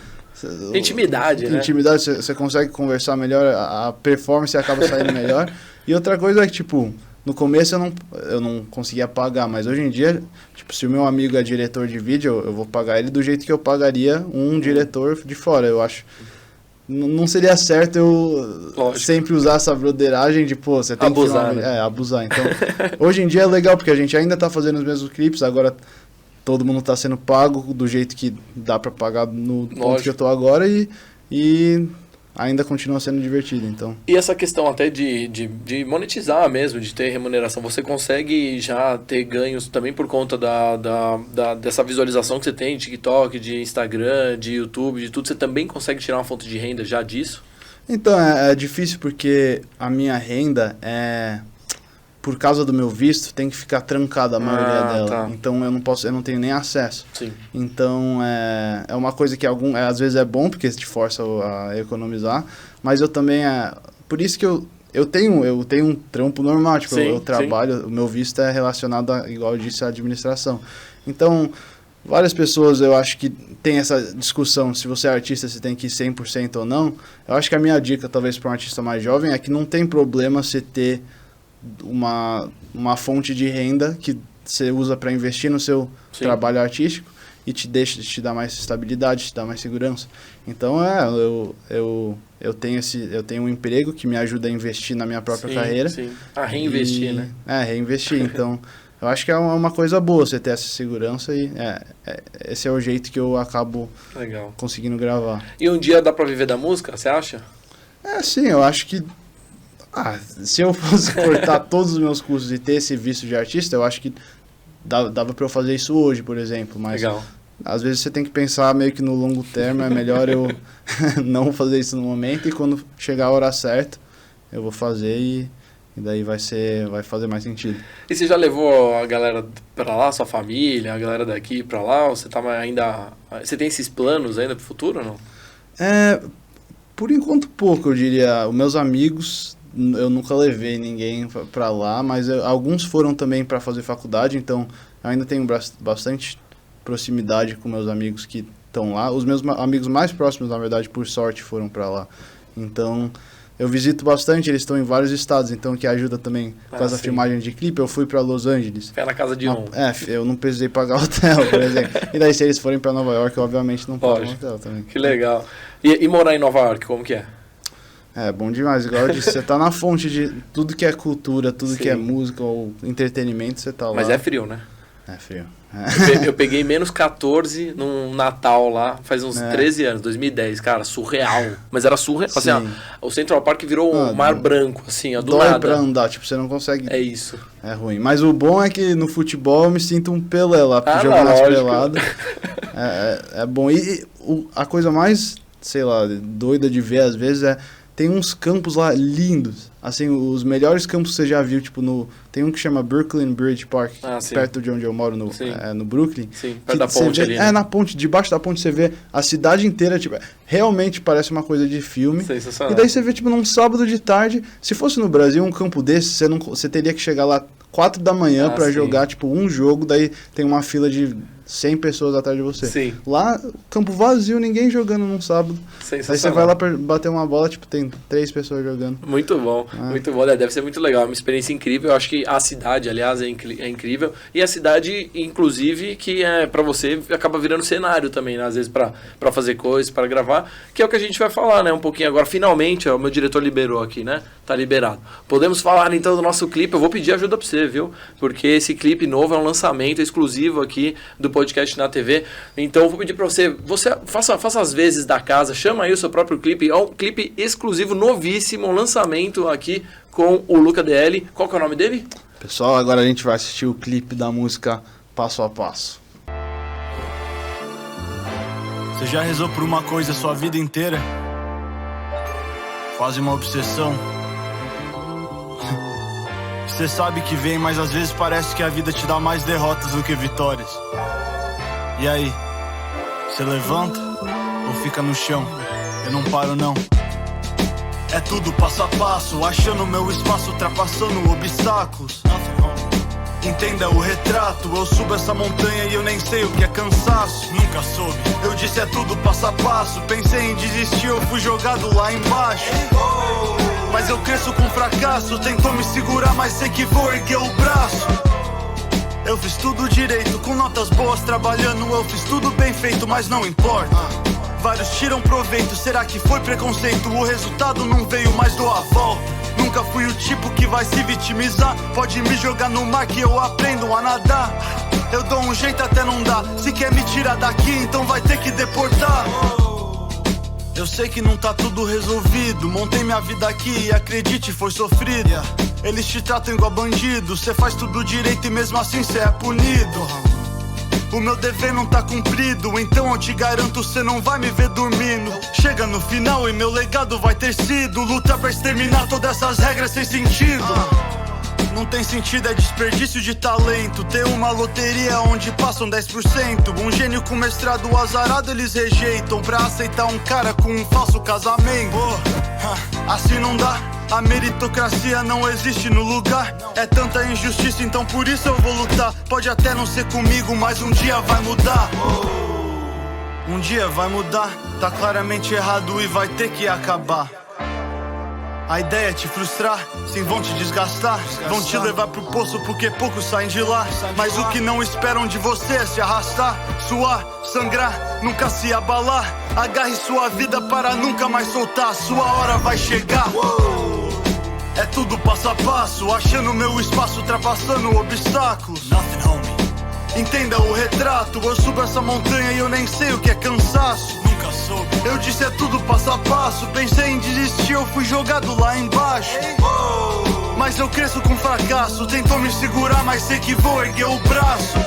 Intimidade, né? Intimidade, você consegue conversar melhor, a performance acaba saindo melhor. E outra coisa é que, tipo... No começo eu não conseguia pagar, mas hoje em dia, tipo, se o meu amigo é diretor de vídeo, eu vou pagar ele do jeito que eu pagaria um diretor de fora. Eu acho... Não seria certo eu sempre usar essa broderagem de, pô, você tem abusar, que... abusar. Então, hoje em dia é legal, porque a gente ainda tá fazendo os mesmos clipes, agora todo mundo tá sendo pago do jeito que dá pra pagar no ponto que eu tô agora e ainda continua sendo divertido, então. E essa questão até de monetizar mesmo, de ter remuneração, você consegue já ter ganhos também por conta dessa visualização que você tem de TikTok, de Instagram, de YouTube, de tudo, você também consegue tirar uma fonte de renda já disso? Então, é difícil porque a minha renda por causa do meu visto, tem que ficar trancada a maioria dela. Tá. Então eu não tenho nem acesso. Sim. Então é uma coisa que às vezes é bom, porque te força a economizar, mas eu também por isso que eu tenho um trampo normal, tipo, eu trabalho, o meu visto é relacionado igual eu disse, à administração. Então, várias pessoas eu acho que tem essa discussão, se você é artista, você tem que ir 100% ou não. Eu acho que a minha dica, talvez para um artista mais jovem, é que não tem problema você ter uma fonte de renda que você usa para investir no seu trabalho artístico e te dá mais estabilidade, te dá mais segurança. Então eu tenho um emprego que me ajuda a investir na minha própria carreira. Sim. A reinvestir, né? Reinvestir. Então, eu acho que é uma coisa boa você ter essa segurança e esse é o jeito que eu acabo conseguindo gravar. E um dia dá para viver da música, você acha? Sim, eu acho que Se eu fosse cortar todos os meus cursos e ter esse visto de artista, eu acho que dava pra eu fazer isso hoje, por exemplo. Mas Legal. às vezes você tem que pensar meio que no longo termo, é melhor eu não fazer isso no momento e quando chegar a hora certa, eu vou fazer e daí vai fazer mais sentido. E você já levou a galera pra lá, sua família, a galera daqui pra lá? Ou você você tem esses planos ainda pro futuro ou não? Por enquanto pouco, eu diria. Os meus amigos, eu nunca levei ninguém pra lá, mas alguns foram também para fazer faculdade, então eu ainda tenho bastante proximidade com meus amigos que estão lá. Os meus amigos mais próximos, na verdade, por sorte, foram para lá. Então, eu visito bastante, eles estão em vários estados, então que ajuda também com essa filmagem de clipe. Eu fui para Los Angeles. Foi na casa de um. Eu não precisei pagar hotel, por exemplo. E daí, se eles forem para Nova York, obviamente não pagam hotel também. Que legal. E morar em Nova York, como que é? É bom demais, igual eu disse, você tá na fonte de tudo que é cultura, tudo que é música ou entretenimento, você tá lá. Mas é frio, né? É frio. Eu peguei menos 14 num Natal lá, faz uns 13 anos, 2010, cara, surreal. Mas era surreal, assim, ó, o Central Park virou um mar branco, assim, ó, do dói nada. Pra andar, tipo, você não consegue... É isso. É ruim. Mas o bom é que no futebol eu me sinto um Pelé lá, jogando as peladas. É bom. E a coisa mais, sei lá, doida de ver às vezes tem uns campos lá lindos, assim, os melhores campos que você já viu, tipo, tem um que chama Brooklyn Bridge Park, perto de onde eu moro, no Brooklyn. Sim, perto da ponte ali, né? Na ponte, debaixo da ponte você vê a cidade inteira, tipo, realmente parece uma coisa de filme. Sensacional. E daí você vê, tipo, num sábado de tarde, se fosse no Brasil um campo desse, você teria que chegar lá 4 da manhã pra jogar, tipo, um jogo, daí tem uma fila de 100 pessoas atrás de você. Sim. Lá, campo vazio, ninguém jogando num sábado. Aí você vai lá bater uma bola, tipo, tem 3 pessoas jogando. Muito bom, muito bom. Deve ser muito legal, é uma experiência incrível. Eu acho que a cidade, aliás, é incrível. E a cidade, inclusive, que pra você, acaba virando cenário também, né? Às vezes pra fazer coisas, pra gravar, que é o que a gente vai falar, né? Um pouquinho agora. Finalmente, o meu diretor liberou aqui, né? Tá liberado. Podemos falar, então, do nosso clipe. Eu vou pedir ajuda pra você, viu? Porque esse clipe novo é um lançamento exclusivo aqui do podcast na TV. Então eu vou pedir pra você faça as vezes da casa, chama aí o seu próprio clipe. É um clipe exclusivo, novíssimo, um lançamento aqui com o Luca DL. Qual que é o nome dele? Pessoal, agora a gente vai assistir o clipe da música Passo a Passo. Você já rezou por uma coisa a sua vida inteira? Quase uma obsessão. Você sabe que vem, mas às vezes parece que a vida te dá mais derrotas do que vitórias. E aí? Você levanta ou fica no chão? Eu não paro não. É tudo passo a passo, achando meu espaço, ultrapassando obstáculos. Entenda o retrato, eu subo essa montanha e eu nem sei o que é cansaço. Nunca soube. Eu disse é tudo passo a passo, pensei em desistir, eu fui jogado lá embaixo. Mas eu cresço com fracasso, tentou me segurar, mas sei que vou erguer o braço. Eu fiz tudo direito, com notas boas trabalhando, eu fiz tudo bem feito, mas não importa. Vários tiram proveito, será que foi preconceito? O resultado não veio, mas dou a volta. Nunca fui o tipo que vai se vitimizar, pode me jogar no mar que eu aprendo a nadar. Eu dou um jeito até não dá, se quer me tirar daqui, então vai ter que deportar. Eu sei que não tá tudo resolvido, montei minha vida aqui e acredite, foi sofrido. Eles te tratam igual bandido, cê faz tudo direito e mesmo assim cê é punido. O meu dever não tá cumprido, então eu te garanto, cê não vai me ver dormindo. Chega no final e meu legado vai ter sido lutar pra exterminar todas essas regras sem sentido. Não tem sentido, é desperdício de talento. Ter uma loteria onde passam 10%. Um gênio com mestrado azarado eles rejeitam pra aceitar um cara com um falso casamento. Assim não dá, a meritocracia não existe no lugar. É tanta injustiça, então por isso eu vou lutar. Pode até não ser comigo, mas um dia vai mudar. Um dia vai mudar, tá claramente errado e vai ter que acabar. A ideia é te frustrar, sim, vão te desgastar. Vão te levar pro poço porque poucos saem de lá. Mas o que não esperam de você é se arrastar, suar, sangrar, nunca se abalar. Agarre sua vida para nunca mais soltar, sua hora vai chegar. É tudo passo a passo, achando meu espaço, ultrapassando obstáculos. Nothing, homie. Entenda o retrato, eu subo essa montanha e eu nem sei o que é cansaço. Nunca soube. Eu disse é tudo passo a passo, pensei em desistir, eu fui jogado lá embaixo. mas eu cresço com fracasso. Tentou me segurar, mas sei que vou erguer o braço.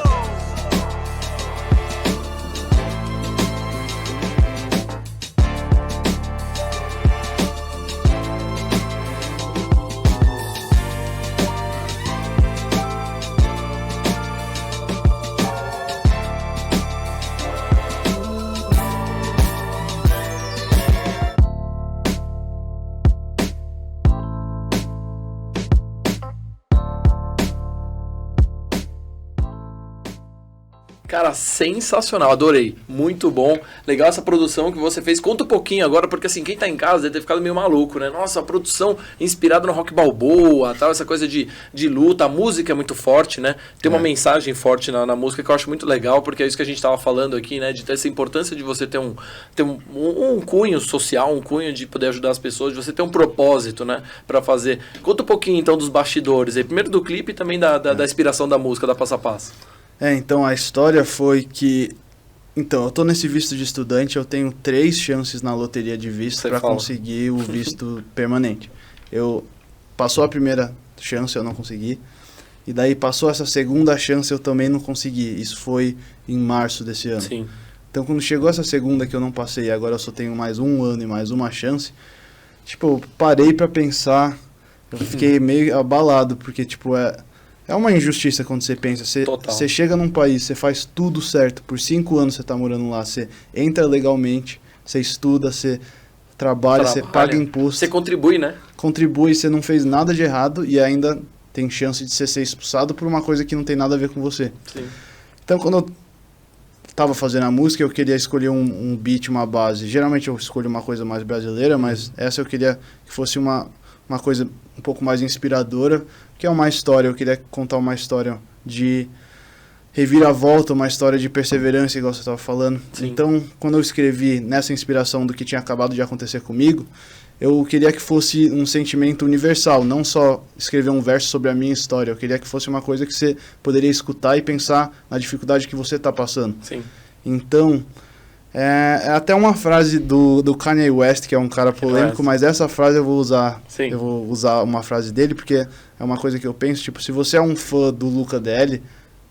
Cara, sensacional, adorei, muito bom, legal essa produção que você fez. Conta um pouquinho agora, porque assim, quem tá em casa deve ter ficado meio maluco, né? Nossa, a produção inspirada no Rock Balboa, tal, essa coisa de luta, a música é muito forte, né? Tem uma mensagem forte na música que eu acho muito legal, porque é isso que a gente tava falando aqui, né? De ter essa importância de você ter um cunho social, um cunho de poder ajudar as pessoas, de você ter um propósito, né? Pra fazer. Conta um pouquinho então dos bastidores aí, primeiro do clipe e também da inspiração da música, da Passo a Passo. Então a história foi que... Então, eu tô nesse visto de estudante, eu tenho 3 chances na loteria de visto para conseguir o visto permanente. Passou a primeira chance, eu não consegui. E daí passou essa segunda chance, eu também não consegui. Isso foi em março desse ano. Sim. Então, quando chegou essa segunda que eu não passei, agora eu só tenho mais um ano e mais uma chance, tipo, eu parei pra pensar, eu fiquei meio abalado, porque, tipo, é uma injustiça quando você pensa. Você chega num país, você faz tudo certo, por 5 anos você tá morando lá, você entra legalmente, você estuda, você trabalha, você paga imposto. Você contribui, né? Contribui, você não fez nada de errado e ainda tem chance de você ser expulsado por uma coisa que não tem nada a ver com você. Sim. Então, quando eu tava fazendo a música, eu queria escolher um beat, uma base. Geralmente eu escolho uma coisa mais brasileira, mas essa eu queria que fosse uma coisa um pouco mais inspiradora, que é uma história. Eu queria contar uma história de reviravolta, uma história de perseverança, igual você estava falando. Sim. Então, quando eu escrevi nessa inspiração do que tinha acabado de acontecer comigo, eu queria que fosse um sentimento universal, não só escrever um verso sobre a minha história. Eu queria que fosse uma coisa que você poderia escutar e pensar na dificuldade que você está passando. Sim. Então, é até uma frase do Kanye West, que é um cara polêmico, mas essa frase eu vou usar. Sim. Eu vou usar uma frase dele, porque é uma coisa que eu penso, tipo, se você é um fã do Luca DL,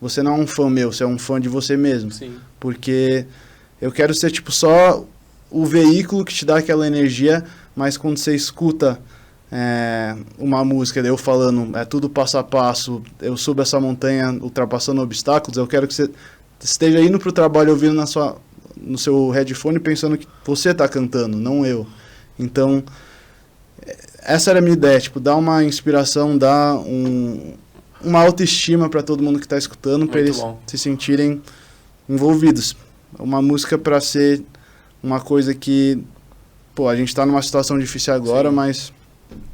você não é um fã meu, você é um fã de você mesmo. Sim. Porque eu quero ser, tipo, só o veículo que te dá aquela energia, mas quando você escuta uma música, eu falando, é tudo passo a passo, eu subo essa montanha ultrapassando obstáculos, eu quero que você esteja indo pro trabalho ouvindo no seu headphone pensando que você está cantando, não eu. Então, essa era a minha ideia, tipo, dar uma inspiração, dar uma autoestima para todo mundo que está escutando, para eles se sentirem envolvidos. Uma música para ser uma coisa que, pô, a gente está numa situação difícil agora, sim, mas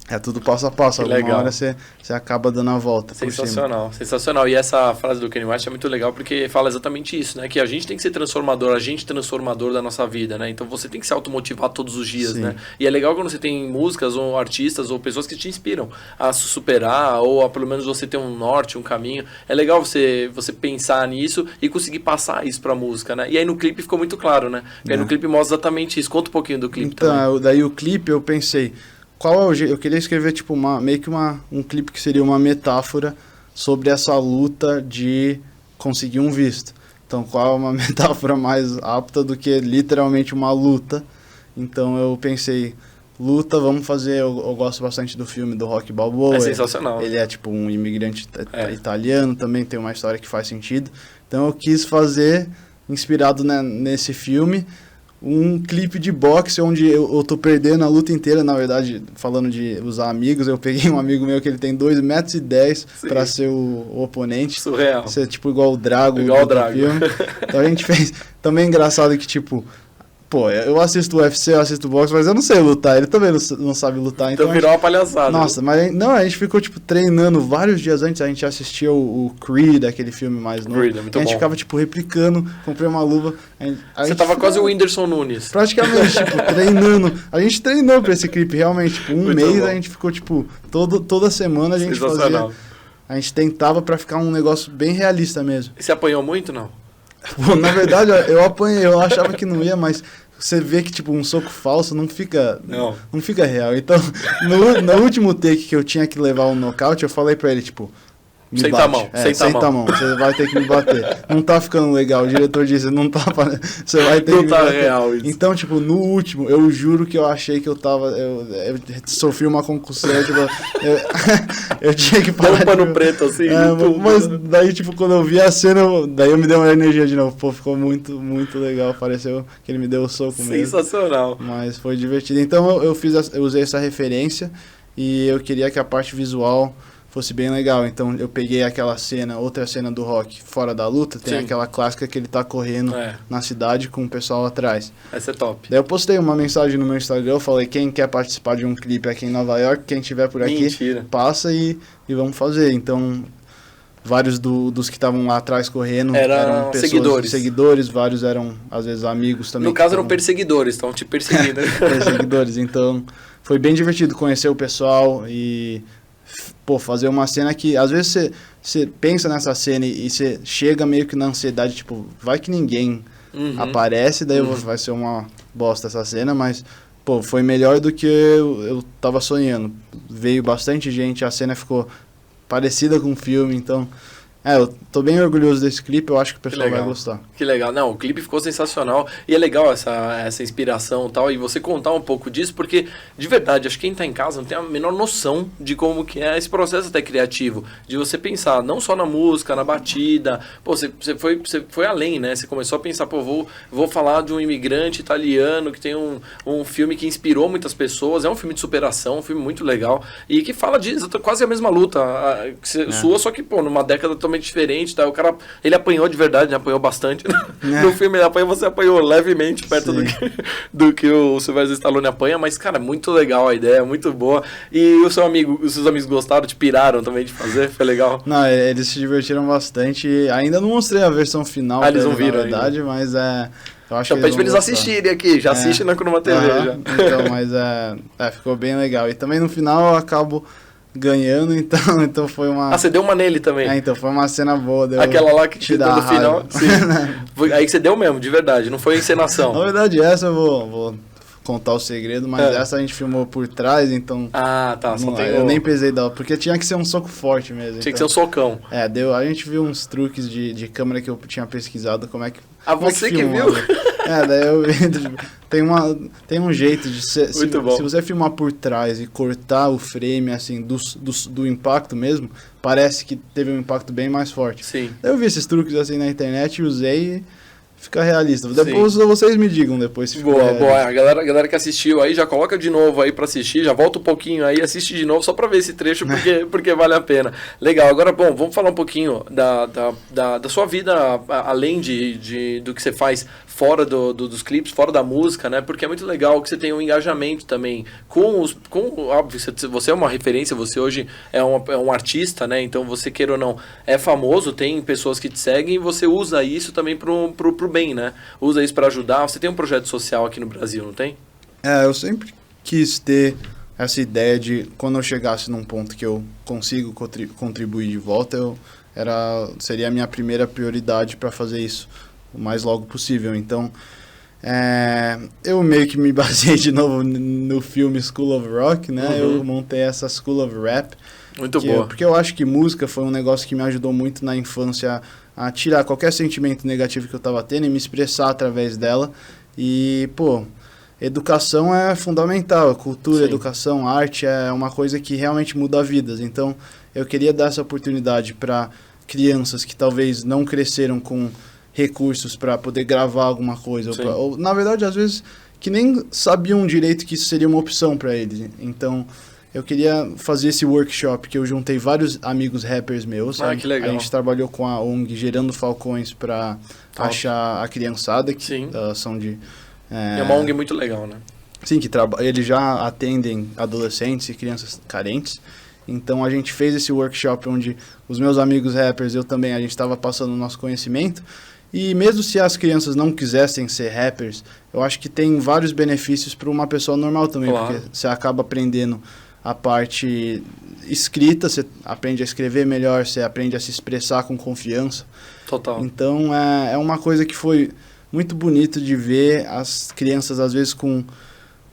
é tudo passo a passo. Alguma hora você acaba dando a volta. Sensacional, sensacional. E essa frase do Kanye West é muito legal porque fala exatamente isso, né? Que a gente tem que ser transformador, transformador da nossa vida, né? Então você tem que se automotivar todos os dias, sim, né? E é legal quando você tem músicas ou artistas ou pessoas que te inspiram a se superar ou a pelo menos você ter um norte, um caminho. É legal você pensar nisso e conseguir passar isso pra música, né? E aí no clipe ficou muito claro, né? E aí no clipe mostra exatamente isso. Conta um pouquinho do clipe também. Então, daí o clipe eu pensei... Qual é o jeito? Eu queria escrever tipo meio que um clipe que seria uma metáfora sobre essa luta de conseguir um visto. Então, qual é uma metáfora mais apta do que literalmente uma luta? Então, eu pensei, luta, vamos fazer... Eu gosto bastante do filme do Rock Balboa. É sensacional. Ele é tipo um imigrante italiano, também tem uma história que faz sentido. Então, eu quis fazer, inspirado nesse filme... um clipe de boxe onde eu tô perdendo a luta inteira. Na verdade, falando de usar amigos, eu peguei um amigo meu que ele tem 2,10 metros pra ser o oponente. Surreal. Ser tipo igual o Drago. Igual o Drago. Filme. Então a gente fez... Também é engraçado que tipo... Pô, eu assisto o UFC, eu assisto boxe, mas eu não sei lutar. Ele também não sabe lutar. Então virou uma palhaçada. Nossa, mas não, a gente ficou tipo treinando vários dias antes. A gente assistia o Creed, aquele filme mais novo. Creed, é muito bom. A gente ficava tipo replicando, comprei uma luva. Você tava quase o Whindersson Nunes. Praticamente, tipo, treinando. A gente treinou pra esse clipe, realmente. Tipo, um mês a gente ficou, tipo, toda semana a gente fazia. A gente tentava pra ficar um negócio bem realista mesmo. E você apanhou muito, não? Pô, na verdade, eu apanhei, eu achava que não ia, mas você vê que, tipo, um soco falso não fica real. Então, no último take que eu tinha que levar um nocaute, eu falei pra ele, tipo... Senta a mão, senta a mão, você vai ter que me bater. Não tá ficando legal, o diretor disse, não tá, você vai ter que me bater. Real isso. Então, tipo, no último, eu juro que eu achei que eu sofri uma concussão, tipo, eu tinha que parar. Dá um pano preto, assim. Mas daí, tipo, quando eu vi a cena, daí eu me dei uma energia de novo. Pô, ficou muito, muito legal, pareceu que ele me deu o soco mesmo. Sensacional. Mas foi divertido. Então, eu usei essa referência e eu queria que a parte visual fosse bem legal. Então eu peguei aquela cena, outra cena do Rock fora da luta, tem aquela clássica que ele tá correndo na cidade com o pessoal atrás. Essa é top. Daí eu postei uma mensagem no meu Instagram, eu falei, quem quer participar de um clipe aqui em Nova York, quem tiver por aqui, passa e vamos fazer. Então, vários dos que estavam lá atrás correndo eram pessoas, seguidores, vários eram, às vezes, amigos também. No caso, eram perseguidores, estão te perseguindo. Perseguidores, então foi bem divertido conhecer o pessoal e... Pô, fazer uma cena que, às vezes, você pensa nessa cena e você chega meio que na ansiedade, tipo, vai que ninguém aparece, daí vai ser uma bosta essa cena, mas, pô, foi melhor do que eu tava sonhando. Veio bastante gente, a cena ficou parecida com o filme, então... eu tô bem orgulhoso desse clipe, eu acho que o pessoal vai gostar. Que legal. Não, o clipe ficou sensacional e é legal essa inspiração e tal, e você contar um pouco disso, porque, de verdade, acho que quem tá em casa não tem a menor noção de como que é esse processo até criativo, de você pensar não só na música, na batida, pô, você foi além, né? Você começou a pensar, pô, vou falar de um imigrante italiano que tem um filme que inspirou muitas pessoas, é um filme de superação, um filme muito legal, e que fala de quase a mesma luta sua, só que, pô, numa década totalmente diferente, tá? O cara, ele apanhou de verdade, né? Apanhou bastante. No filme ele apanhou, você apanhou levemente perto do que o Sylvester Stallone apanha, mas, cara, muito legal a ideia, muito boa. E os seus amigos gostaram, te piraram também de fazer? Foi legal? Não, eles se divertiram bastante. Ainda não mostrei a versão final, eles não viram, na verdade, ainda. Mas eu acho já pede pra eles assistirem aqui, já assistem na Croma TV. Já. Então, mas ficou bem legal. E também no final eu acabo ganhando, então foi uma... você deu uma nele também. Então foi uma cena boa. Aquela lá que te deu no final. Sim. Aí que você deu mesmo, de verdade, não foi encenação. Na verdade, essa eu vou contar o segredo, mas essa a gente filmou por trás, então... tá. Eu nem pesei dela, porque tinha que ser um soco forte mesmo. Tinha que ser um socão. A gente viu uns truques de câmera que eu tinha pesquisado, como é que... você que viu? Daí eu tem um jeito de se você filmar por trás e cortar o frame assim do impacto mesmo, parece que teve um impacto bem mais forte. Sim. Daí eu vi esses truques assim na internet e usei e fica realista. Depois vocês me digam depois se boa. A galera que assistiu aí já coloca de novo aí pra assistir, já volta um pouquinho aí, assiste de novo só pra ver esse trecho porque vale a pena. Legal, agora bom, vamos falar um pouquinho da sua vida além do que você faz fora dos clipes, fora da música, né? Porque é muito legal que você tenha um engajamento também óbvio, você é uma referência, você hoje é um artista, né? Então você, queira ou não, é famoso, tem pessoas que te seguem e você usa isso também pro bem, né? Usa isso para ajudar. Você tem um projeto social aqui no Brasil, não tem? Eu sempre quis ter essa ideia de quando eu chegasse num ponto que eu consigo contribuir de volta, seria a minha primeira prioridade para fazer isso o mais logo possível. Então, eu meio que me baseei de novo no filme School of Rock, né? Eu montei essa School of Rap. Muito boa. Porque eu acho que música foi um negócio que me ajudou muito na infância a tirar qualquer sentimento negativo que eu tava tendo e me expressar através dela. E, pô, educação é fundamental. Cultura, educação, arte é uma coisa que realmente muda vidas. Então, eu queria dar essa oportunidade para crianças que talvez não cresceram com recursos para poder gravar alguma coisa. Ou, na verdade, às vezes, que nem sabiam direito que isso seria uma opção para eles. Então, eu queria fazer esse workshop que eu juntei vários amigos rappers meus. Que legal. A gente trabalhou com a ONG Gerando Falcões para achar a criançada, que são de... É uma ONG muito legal, né? Sim, eles já atendem adolescentes e crianças carentes. Então a gente fez esse workshop onde os meus amigos rappers, eu também, a gente estava passando o nosso conhecimento. E mesmo se as crianças não quisessem ser rappers, eu acho que tem vários benefícios para uma pessoa normal também. Claro. Porque você acaba aprendendo a parte escrita, você aprende a escrever melhor, você aprende a se expressar com confiança. Total. Então é uma coisa que foi muito bonito de ver as crianças, às vezes,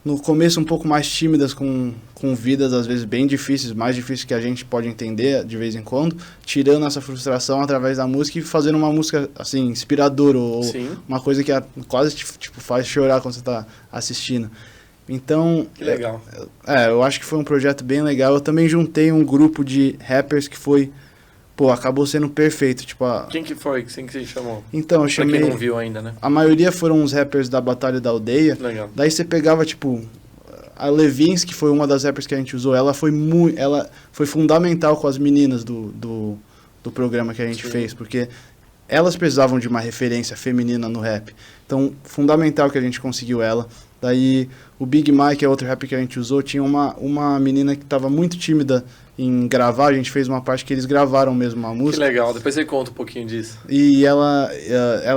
no começo um pouco mais tímidas, com vidas às vezes bem difíceis, mais difíceis que a gente pode entender de vez em quando, tirando essa frustração através da música e fazendo uma música assim, inspiradora, ou uma coisa que quase tipo, faz chorar quando você está assistindo. Então, que legal. Eu acho que foi um projeto bem legal. Eu também juntei um grupo de rappers que foi, acabou sendo perfeito. Tipo, Quem que foi? Quem que você chamou? Então, eu chamei... Pra quem não viu ainda, né? A maioria foram os rappers da Batalha da Aldeia. Legal. Daí você pegava, tipo, a Levins, que foi uma das rappers que a gente usou, ela foi fundamental com as meninas do programa que a gente fez, porque elas precisavam de uma referência feminina no rap. Então, fundamental que a gente conseguiu ela. Daí, o Big Mike, é outro rapper que a gente usou, tinha uma menina que estava muito tímida em gravar, a gente fez uma parte que eles gravaram mesmo uma música. Que legal, depois você conta um pouquinho disso. E ela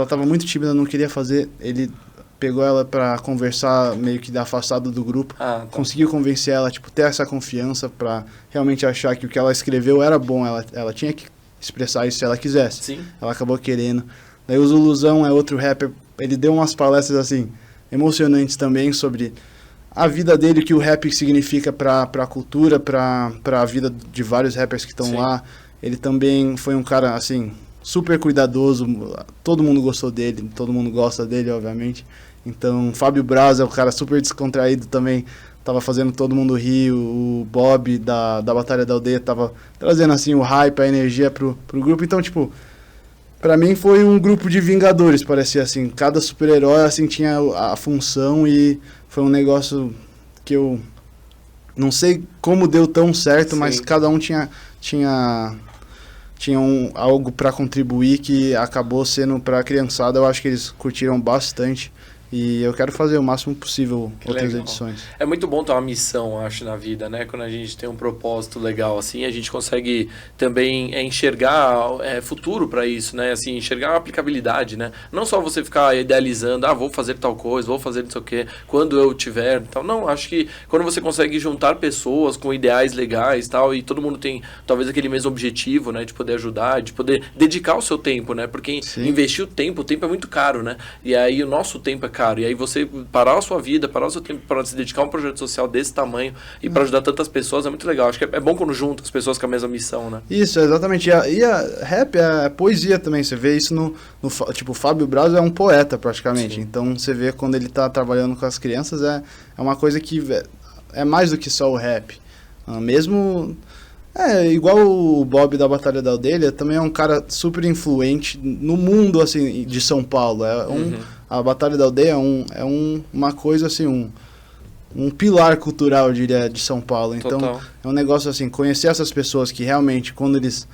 estava muito tímida, não queria fazer, ele pegou ela pra conversar meio que da afastada do grupo, conseguiu convencer ela, tipo, ter essa confiança pra realmente achar que o que ela escreveu era bom, ela tinha que expressar isso se ela quisesse. Sim. Ela acabou querendo. Daí o Zuluzão é outro rapper, ele deu umas palestras assim, emocionantes também sobre a vida dele, que o rap significa pra cultura, pra vida de vários rappers que estão lá. Ele também foi um cara, assim, super cuidadoso, todo mundo gostou dele, todo mundo gosta dele, obviamente. Então, Fábio Braz é um cara super descontraído também, tava fazendo todo mundo rir. O Bob da Batalha da Aldeia tava trazendo, assim, o hype, a energia pro grupo. Então, tipo, pra mim foi um grupo de vingadores, parecia assim. Cada super-herói, assim, tinha a função, e foi um negócio que eu não sei como deu tão certo, mas cada um tinha algo para contribuir que acabou sendo para a criançada. Eu acho que eles curtiram bastante. E eu quero fazer o máximo possível outras edições. É muito bom ter uma missão, acho, na vida, né? Quando a gente tem um propósito legal, assim, a gente consegue também enxergar futuro para isso, né? Assim, enxergar a aplicabilidade, né? Não só você ficar idealizando, vou fazer tal coisa, vou fazer não sei o quê, quando eu tiver, tal. Não, acho que quando você consegue juntar pessoas com ideais legais, tal, e todo mundo tem talvez aquele mesmo objetivo, né? De poder ajudar, de poder dedicar o seu tempo, né? Porque investir o tempo é muito caro, né? E aí o nosso tempo é caro. E aí você parar a sua vida, parar o seu tempo para se dedicar a um projeto social desse tamanho e para ajudar tantas pessoas é muito legal. Acho que é bom quando junta as pessoas com a mesma missão, né? Isso, exatamente. E a rap é poesia também. Você vê isso no tipo, o Fábio Braz é um poeta praticamente. Sim. Então você vê quando ele tá trabalhando com as crianças, é uma coisa que é mais do que só o rap. Mesmo... igual o Bob da Batalha da Aldeia, também é um cara super influente no mundo, assim, de São Paulo. A Batalha da Aldeia é uma coisa, assim, um pilar cultural, eu diria, de São Paulo. Então, total. É um negócio, assim, conhecer essas pessoas que realmente, quando eles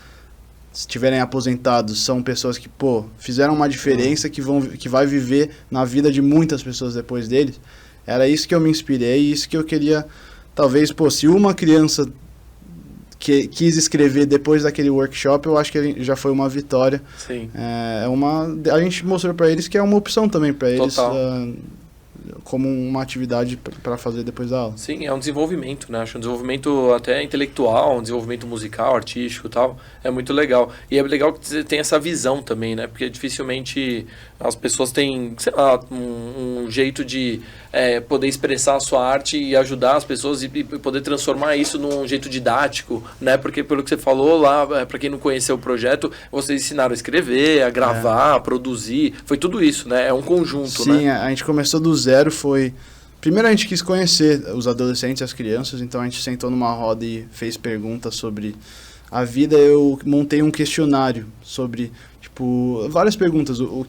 estiverem aposentados, são pessoas que, fizeram uma diferença, que vai viver na vida de muitas pessoas depois deles. Era isso que eu me inspirei, e isso que eu queria, talvez, se uma criança que quis escrever depois daquele workshop, eu acho que já foi uma vitória. Sim. A gente mostrou para eles que é uma opção também para eles, como uma atividade para fazer depois da aula. Sim, é um desenvolvimento, né? Acho um desenvolvimento até intelectual, um desenvolvimento musical, artístico e tal. É muito legal. E é legal que você tem essa visão também, né? Porque dificilmente as pessoas têm, sei lá, um jeito de poder expressar a sua arte e ajudar as pessoas e poder transformar isso num jeito didático, né? Porque pelo que você falou lá, para quem não conheceu o projeto, vocês ensinaram a escrever, a gravar, a produzir, foi tudo isso, né? É um conjunto, Sim, né? A gente começou do zero, Primeiro a gente quis conhecer os adolescentes e as crianças, então a gente sentou numa roda e fez perguntas sobre a vida. Eu montei um questionário sobre, tipo, várias perguntas, do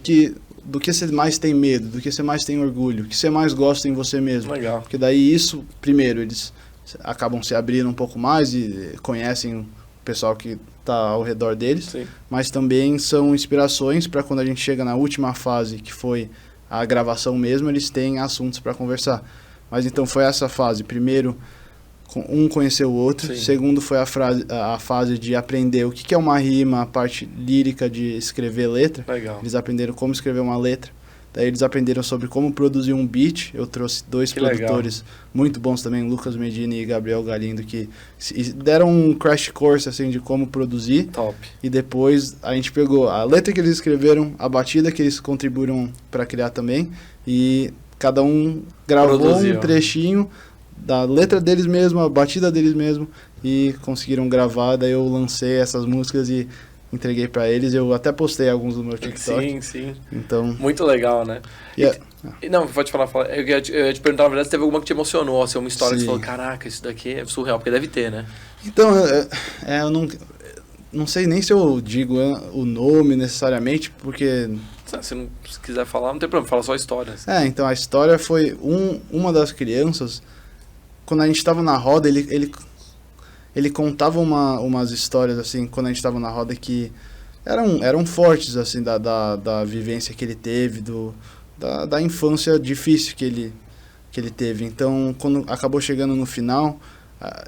que você mais tem medo, do que você mais tem orgulho, o que você mais gosta em você mesmo. Legal. Porque daí isso, primeiro, eles acabam se abrindo um pouco mais e conhecem o pessoal que está ao redor deles. Sim. Mas também são inspirações para quando a gente chega na última fase, que foi a gravação mesmo, eles têm assuntos para conversar. Mas então foi essa fase. Primeiro, um conheceu o outro. Sim. Segundo, foi a fase de aprender o que é uma rima, a parte lírica de escrever letra. Legal. Eles aprenderam como escrever uma letra. Daí eles aprenderam sobre como produzir um beat. Eu trouxe 2 Que produtores muito bons também, Lucas Medini e Gabriel Galindo, que deram um crash course assim, de como produzir. Top. E depois a gente pegou a letra que eles escreveram, a batida que eles contribuíram para criar também, e cada um gravou Produziu. um trechinho da letra deles mesmo, a batida deles mesmo, e conseguiram gravar. Daí eu lancei essas músicas e entreguei para eles. Eu até postei alguns no meu TikTok. Sim, sim. Então, Muito legal, né? Não, pode falar. Eu ia te perguntar, na verdade, se teve alguma que te emocionou, assim, uma história que você Sim. falou, caraca, isso daqui é surreal, porque deve ter, né? então eu não sei nem se eu digo o nome necessariamente, porque... Se não se quiser falar, não tem problema, fala só a história. Assim. então a história foi uma das crianças, quando a gente estava na roda, ele contava umas histórias, assim, quando a gente estava na roda, que eram fortes, assim, da vivência que ele teve, da infância difícil que ele teve. Então, quando acabou chegando no final,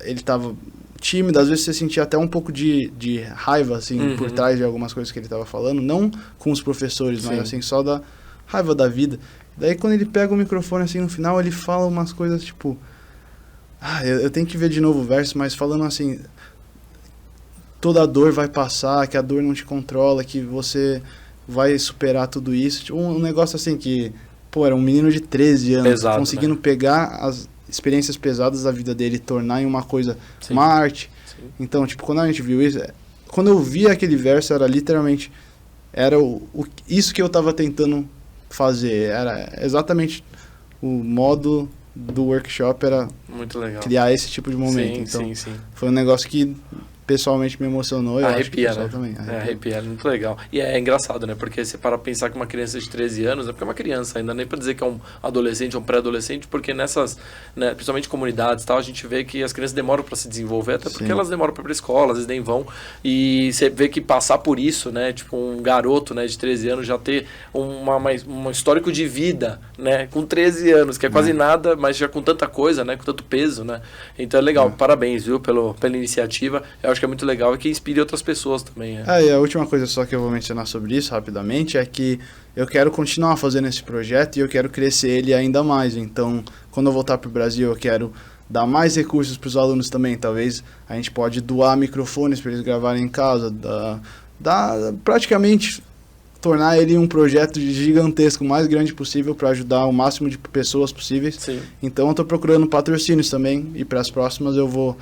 ele estava tímido, às vezes você sentia até um pouco de raiva, assim, por trás de algumas coisas que ele estava falando, não com os professores, mas, assim, só da raiva da vida. Daí, quando ele pega o microfone, assim, no final, ele fala umas coisas, tipo... eu tenho que ver de novo o verso, mas falando assim, toda a dor vai passar, que a dor não te controla, que você vai superar tudo isso. Tipo, um negócio assim que, era um menino de 13 anos, Pesado, conseguindo né? pegar as experiências pesadas da vida dele e tornar em uma coisa, Sim. uma arte. Sim. Então, tipo, quando a gente viu isso, quando eu vi aquele verso, era literalmente, isso que eu tava tentando fazer, era exatamente o modo do workshop, era Muito legal. criar esse tipo de momento. Sim, Então, sim. foi um negócio que pessoalmente me emocionou. E eu acho que o Arrepia, pessoal né? também. Arrepia, muito legal. E é engraçado, né? Porque você para pensar que uma criança de 13 anos, é porque é uma criança ainda, nem para dizer que é um adolescente ou um pré-adolescente, porque nessas, né, principalmente comunidades e tal, a gente vê que as crianças demoram para se desenvolver, até porque Sim. elas demoram para ir pra escola, às vezes nem vão. E você vê que passar por isso, né? Tipo, um garoto, né, de 13 anos já ter um histórico de vida, né? Com 13 anos, que é quase nada, mas já com tanta coisa, né? Com tanto peso, né? Então é legal. Parabéns, viu? Pela iniciativa. Eu acho que é muito legal e que inspire outras pessoas também. Né? E a última coisa só que eu vou mencionar sobre isso rapidamente é que eu quero continuar fazendo esse projeto e eu quero crescer ele ainda mais. Então, quando eu voltar para o Brasil, eu quero dar mais recursos para os alunos também. Talvez a gente pode doar microfones para eles gravarem em casa, praticamente tornar ele um projeto gigantesco, o mais grande possível, para ajudar o máximo de pessoas possíveis. Sim. Então, eu estou procurando patrocínios também, e para as próximas eu vou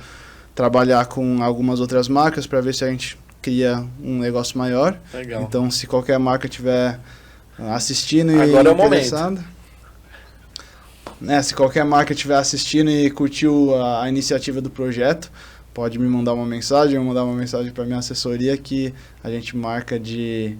trabalhar com algumas outras marcas para ver se a gente cria um negócio maior. Legal. Então, se qualquer marca estiver assistindo Agora e é o momento. interessada, se qualquer marca estiver assistindo e curtiu a iniciativa do projeto, pode me mandar uma mensagem, eu mandar uma mensagem para minha assessoria que a gente marca de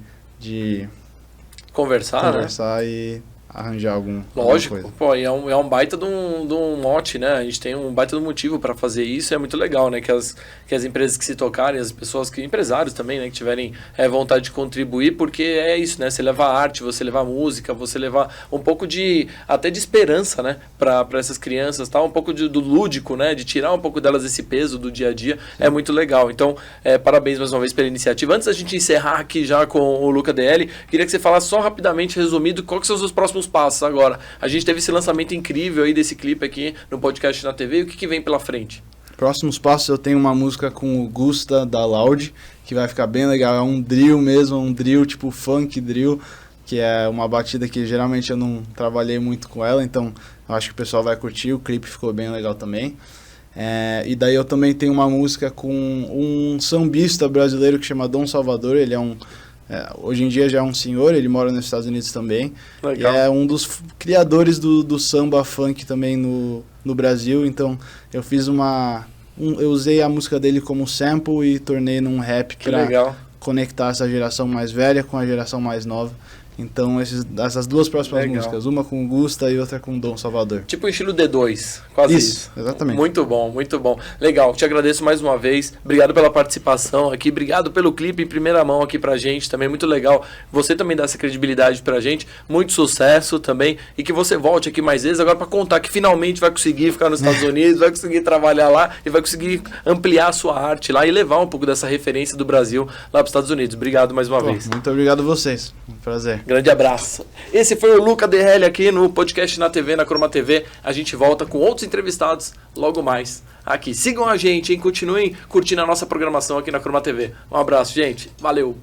Conversar, né? e arranjar alguma Lógico, coisa. pô, e é um baita de um mote, né? A gente tem um baita de um motivo para fazer isso, é muito legal, né? Que as empresas que se tocarem, as pessoas empresários também, né? Que tiverem vontade de contribuir, porque é isso, né? Você levar arte, você levar música, você levar um pouco até de esperança, né? Para essas crianças, tá? Um pouco do lúdico, né? De tirar um pouco delas esse peso do dia a dia, é muito legal. Então, parabéns mais uma vez pela iniciativa. Antes da gente encerrar aqui já com o Luca DL, queria que você falasse só rapidamente, resumido, quais são os seus próximos passos agora. A gente teve esse lançamento incrível aí desse clipe aqui no podcast na TV, e o que vem pela frente? Próximos passos, eu tenho uma música com o Gusta da Loud, que vai ficar bem legal, é um drill mesmo, um drill tipo funk drill, que é uma batida que geralmente eu não trabalhei muito com ela, então eu acho que o pessoal vai curtir, o clipe ficou bem legal também. E daí eu também tenho uma música com um sambista brasileiro que chama Dom Salvador, ele é hoje em dia já é um senhor, ele mora nos Estados Unidos também. Legal. E é um dos criadores do samba funk também no Brasil, então eu fiz eu usei a música dele como sample e tornei num rap para conectar essa geração mais velha com a geração mais nova. Então essas duas próximas músicas, uma com o Gusta e outra com o Dom Salvador. Tipo o estilo D2, quase isso. Exatamente. Muito bom, muito bom. Legal, te agradeço mais uma vez. Obrigado pela participação aqui, obrigado pelo clipe em primeira mão aqui pra gente, também muito legal. Você também dá essa credibilidade pra gente, muito sucesso também, e que você volte aqui mais vezes agora pra contar que finalmente vai conseguir ficar nos Estados Unidos, vai conseguir trabalhar lá e vai conseguir ampliar a sua arte lá e levar um pouco dessa referência do Brasil lá pros Estados Unidos. Obrigado mais uma vez. Muito obrigado a vocês, um prazer. Grande abraço. Esse foi o Luca Derrelli aqui no podcast na TV, na Croma TV. A gente volta com outros entrevistados logo mais aqui. Sigam a gente, hein? Continuem curtindo a nossa programação aqui na Croma TV. Um abraço, gente. Valeu.